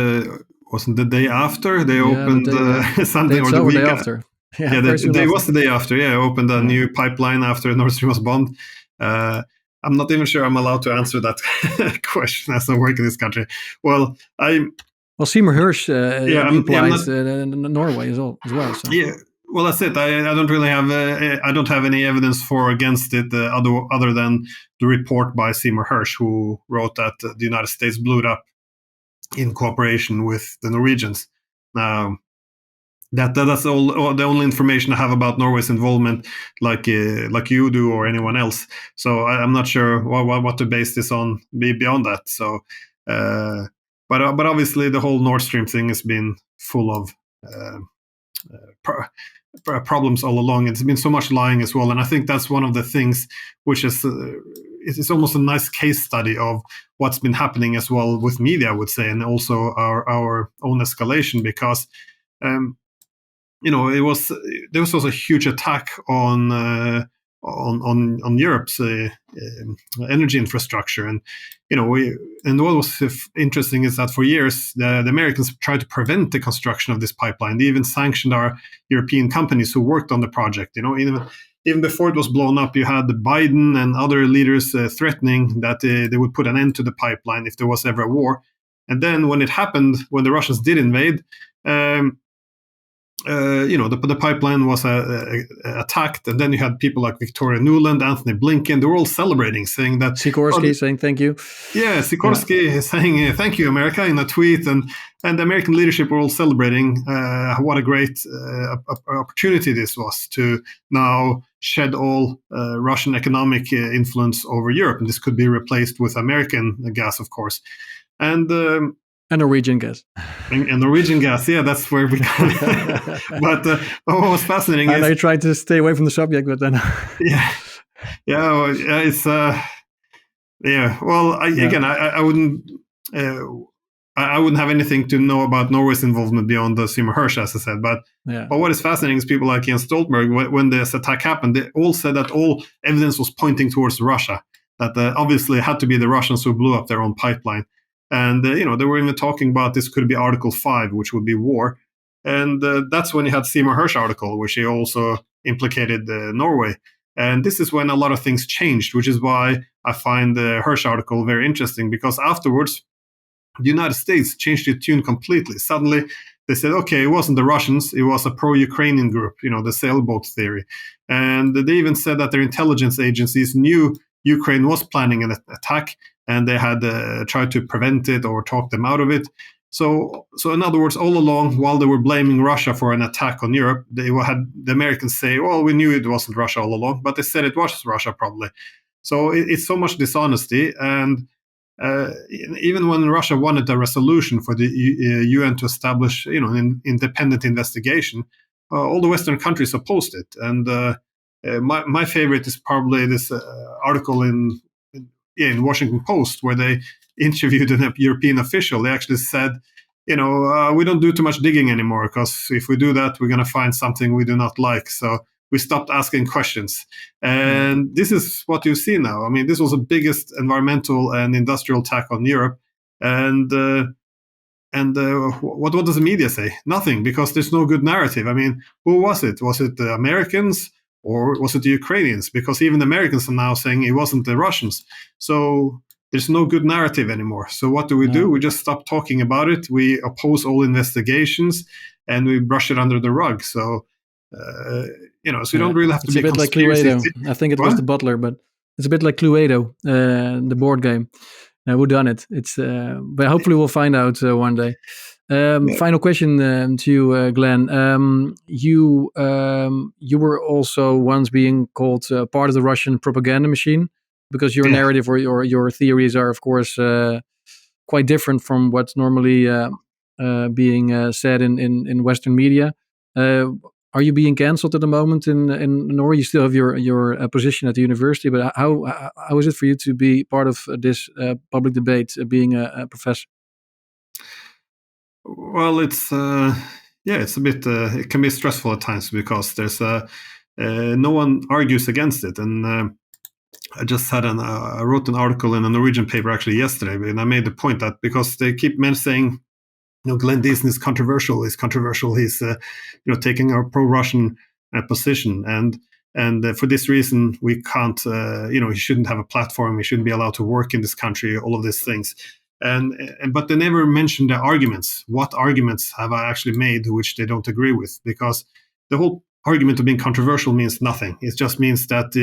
Wasn't the day after they opened something, or the week after? Yeah, the day was the day after. Yeah, opened a new pipeline after Nord Stream was bombed. I'm not even sure I'm allowed to answer that question as I work in this country. Well, Seymour Hersh implies Norway as well. So. Yeah, well, that's it. I don't really have I don't have any evidence for or against it other than the report by Seymour Hersh, who wrote that the United States blew it up in cooperation with the Norwegians. Now, that's all the only information I have about Norway's involvement, like you do or anyone else. So I'm not sure what to base this on beyond that. So, but obviously the whole Nord Stream thing has been full of problems all along. It's been so much lying as well, and I think that's one of the things which is it's almost a nice case study of what's been happening as well with media, I would say, and also our own escalation, because. There was also a huge attack on Europe's energy infrastructure, and what was interesting is that for years the Americans tried to prevent the construction of this pipeline. They even sanctioned our European companies who worked on the project. even before it was blown up, you had Biden and other leaders threatening that they would put an end to the pipeline if there was ever a war. And then when it happened, when the Russians did invade, the pipeline was attacked, and then you had people like Victoria Nuland, Anthony Blinken. They were all celebrating, saying that Sikorsky saying thank you. Yeah, Sikorsky saying thank you, America, in a tweet, and the American leadership were all celebrating what a great opportunity this was to now shed all Russian economic influence over Europe, and this could be replaced with American gas, of course, and Norwegian gas. And Norwegian gas, yeah, that's where we got. But what was fascinating is I tried to stay away from the subject, but then it's Well, again, I wouldn't. I wouldn't have anything to know about Norway's involvement beyond the Seymour Hersh, as I said. But what is fascinating is people like Jens Stoltenberg, when this attack happened, they all said that all evidence was pointing towards Russia. That obviously it had to be the Russians who blew up their own pipeline. And, they were even talking about this could be Article 5, which would be war. And that's when you had Seymour Hersh article, which he also implicated Norway. And this is when a lot of things changed, which is why I find the Hersh article very interesting, because afterwards, the United States changed its tune completely. Suddenly, they said, okay, it wasn't the Russians, it was a pro-Ukrainian group, the sailboat theory. And they even said that their intelligence agencies knew Ukraine was planning an attack, and they had tried to prevent it or talk them out of it. So in other words, all along, while they were blaming Russia for an attack on Europe, they had the Americans say, well, we knew it wasn't Russia all along, but they said it was Russia probably. So it's so much dishonesty. And even when Russia wanted a resolution for the UN to establish, an independent investigation, all the Western countries opposed it. And my favorite is probably this article in Washington Post, where they interviewed a European official. They actually said, we don't do too much digging anymore, because if we do that, we're going to find something we do not like. So we stopped asking questions. And this is what you see now. I mean, this was the biggest environmental and industrial attack on Europe. And what does the media say? Nothing, because there's no good narrative. I mean, who was it? Was it the Americans? Or was it the Ukrainians? Because even the Americans are now saying it wasn't the Russians. So there's no good narrative anymore. So what do? We just stop talking about it. We oppose all investigations, and we brush it under the rug. So, so you don't really have to be a bit like Cluedo. I think it was the butler, but it's a bit like Cluedo, the board game. Who done it? It's, but hopefully we'll find out one day. Final question to you, Glenn. You were also once being called part of the Russian propaganda machine, because your narrative or your theories are, of course, quite different from what's normally being said in Western media. Are you being cancelled at the moment in Norway? You still have your position at the university, but how is it for you to be part of this public debate, being a professor? Well, it's it's a bit. It can be stressful at times, because there's no one argues against it, and I just had I wrote an article in a Norwegian paper actually yesterday, and I made the point that because they keep saying, Glenn Diesen is controversial. He's controversial. He's taking a pro-Russian position, and for this reason we can't. He shouldn't have a platform. He shouldn't be allowed to work in this country. All of these things. But they never mention the arguments. What arguments have I actually made which they don't agree with? Because the whole argument of being controversial means nothing. It just means that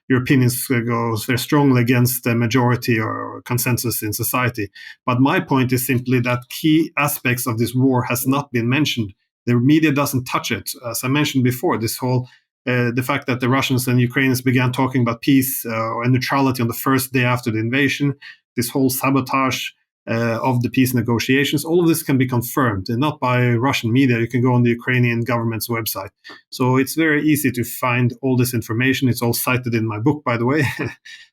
your opinions goes very strongly against the majority or consensus in society. But my point is simply that key aspects of this war has not been mentioned. The media doesn't touch it. As I mentioned before, this whole the fact that the Russians and Ukrainians began talking about peace and neutrality on the first day after the invasion, this whole sabotage of the peace negotiations, all of this can be confirmed, and not by Russian media. You can go on the Ukrainian government's website. So it's very easy to find all this information. It's all cited in my book, by the way.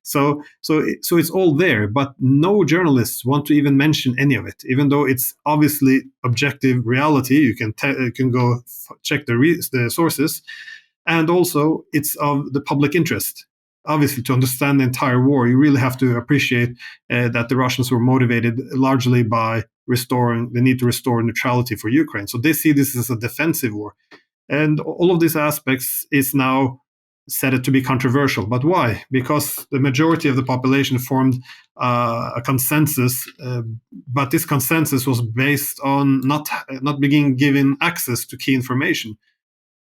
So it's all there, but no journalists want to even mention any of it, even though it's obviously objective reality. You can go check the sources, and also it's of the public interest. Obviously, to understand the entire war, you really have to appreciate that the Russians were motivated largely by the need to restore neutrality for Ukraine. So they see this as a defensive war. And all of these aspects is now said it to be controversial. But why? Because the majority of the population formed a consensus, but this consensus was based on not being given access to key information.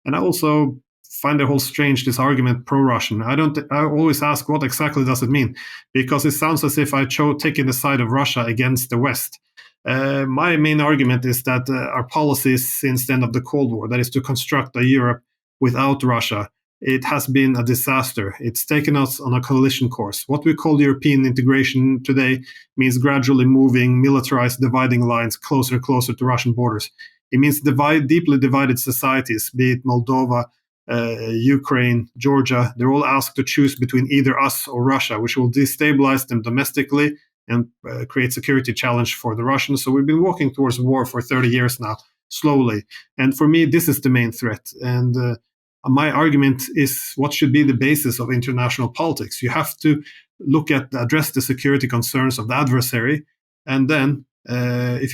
And I also find the whole strange, this argument pro-Russian. I always ask, what exactly does it mean? Because it sounds as if I taking the side of Russia against the West. My main argument is that our policies since the end of the Cold War, that is to construct a Europe without Russia, it has been a disaster. It's taken us on a collision course. What we call European integration today means gradually moving militarized dividing lines closer and closer to Russian borders. It means deeply divided societies, be it Moldova, Ukraine, Georgia. They're all asked to choose between either us or Russia, which will destabilize them domestically and create security challenge for the Russians. So we've been walking towards war for 30 years now, slowly. And for me, this is the main threat. And my argument is what should be the basis of international politics. You have to address the security concerns of the adversary, and then if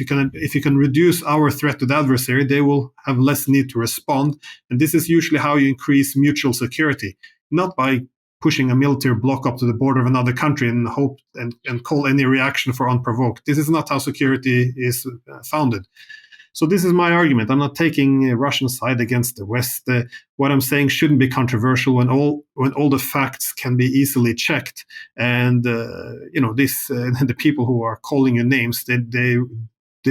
you can reduce our threat to the adversary, they will have less need to respond. And this is usually how you increase mutual security, not by pushing a military bloc up to the border of another country and hope and call any reaction for unprovoked. This is not how security is founded. So this is my argument. I'm not taking a Russian side against the West. What I'm saying shouldn't be controversial when all the facts can be easily checked. And the people who are calling you names, they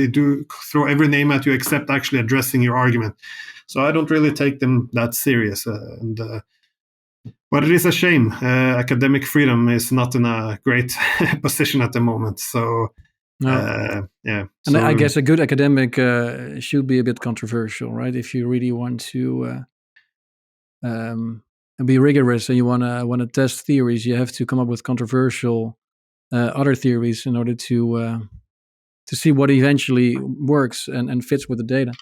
do throw every name at you except actually addressing your argument. So I don't really take them that serious. But it is a shame. Academic freedom is not in a great position at the moment. So. No. Yeah. And I guess a good academic should be a bit controversial, right? If you really want to be rigorous and you want to test theories, you have to come up with controversial other theories in order to see what eventually works and fits with the data.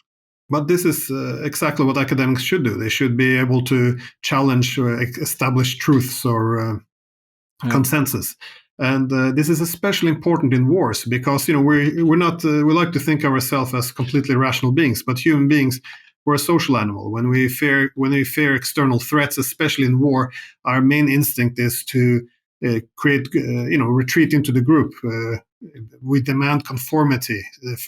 But this is exactly what academics should do. They should be able to challenge established truths or consensus. And this is especially important in wars because we're not we like to think of ourselves as completely rational beings, but human beings, we're a social animal. When we fear external threats, especially in war, our main instinct is to retreat into the group. We demand conformity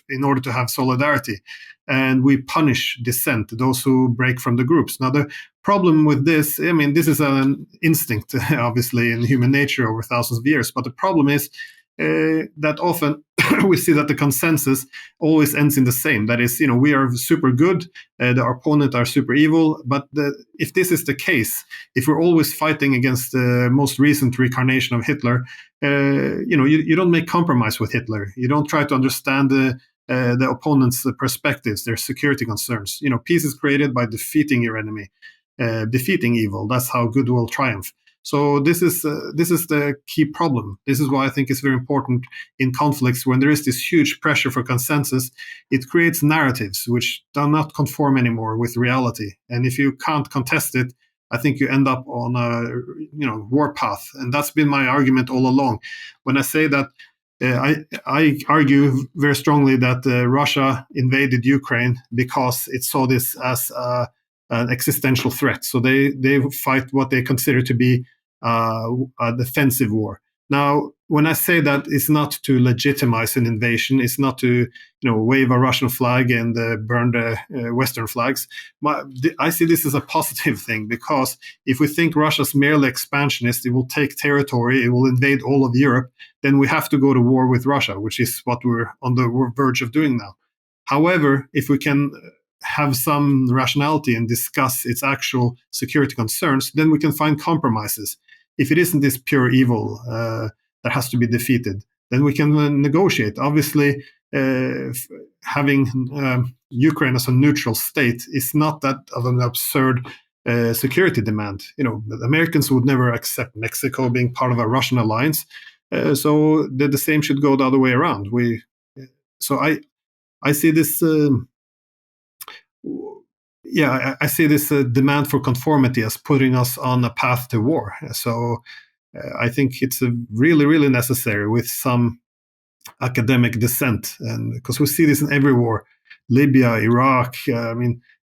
in order to have solidarity, and we punish dissent, those who break from the groups. Now, the problem with this, this is an instinct, obviously, in human nature over thousands of years. But the problem is that often we see that the consensus always ends in the same. That is, we are super good, our opponent are super evil. But if this is the case, if we're always fighting against the most recent reincarnation of Hitler, you don't make compromise with Hitler. You don't try to understand the opponent's perspectives, their security concerns. Peace is created by defeating your enemy, defeating evil. That's how good will triumph. So this is the key problem. This is why I think it's very important in conflicts when there is this huge pressure for consensus. It creates narratives which do not conform anymore with reality. And if you can't contest it, I think you end up on a war path. And that's been my argument all along. When I say that, I argue very strongly that Russia invaded Ukraine because it saw this as an existential threat. So they fight what they consider to be a defensive war. Now, when I say that, it's not to legitimize an invasion. It's not to wave a Russian flag and burn the Western flags. I see this as a positive thing, because if we think Russia's merely expansionist, it will take territory, it will invade all of Europe, then we have to go to war with Russia, which is what we're on the verge of doing now. However, if we can have some rationality and discuss its actual security concerns, then we can find compromises. If it isn't this pure evil that has to be defeated, then we can negotiate. Obviously, having Ukraine as a neutral state is not that of an absurd security demand. The Americans would never accept Mexico being part of a Russian alliance, so the same should go the other way around. I see this. I see this demand for conformity as putting us on a path to war. So I think it's really, really necessary with some academic dissent, and because we see this in every war, Libya, Iraq.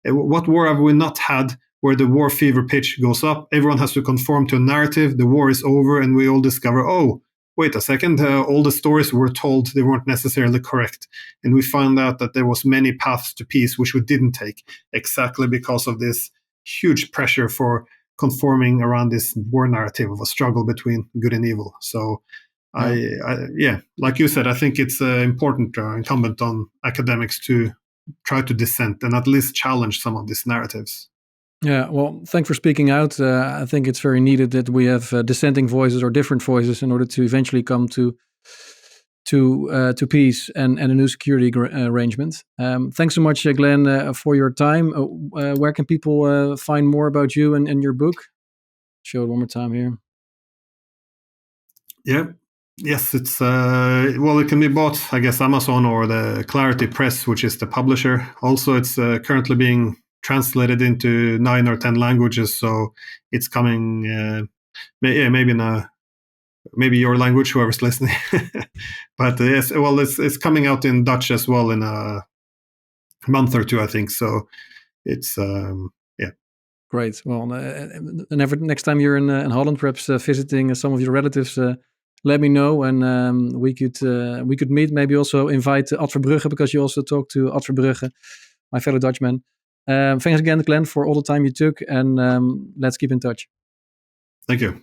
What war have we not had where the war fever pitch goes up. Everyone has to conform to a narrative. The war is over, and we all discover, oh, wait a second, all the stories we were told, they weren't necessarily correct. And we found out that there was many paths to peace which we didn't take, exactly because of this huge pressure for conforming around this war narrative of a struggle between good and evil. So I like you said, I think it's important, incumbent on academics to try to dissent and at least challenge some of these narratives. Yeah, well, thanks for speaking out. I think it's very needed that we have dissenting voices or different voices in order to eventually come to peace and a new security arrangement. Thanks so much, Glenn, for your time. Where can people find more about you and your book? Show it one more time here. Yeah. Yes, it's it can be bought, I guess, Amazon or the Clarity Press, which is the publisher. Also, it's currently being translated into 9 or 10 languages, so it's coming. Maybe your language, whoever's listening. But yes, well, it's coming out in Dutch as well in a month or two, I think. So it's Great. Well, next time you're in Holland, perhaps visiting some of your relatives, let me know, and we could meet. Maybe also invite Ad Verbrugge, because you also talked to Ad Verbrugge, my fellow Dutchman. Thanks again, Glenn, for all the time you took, and let's keep in touch. Thank you.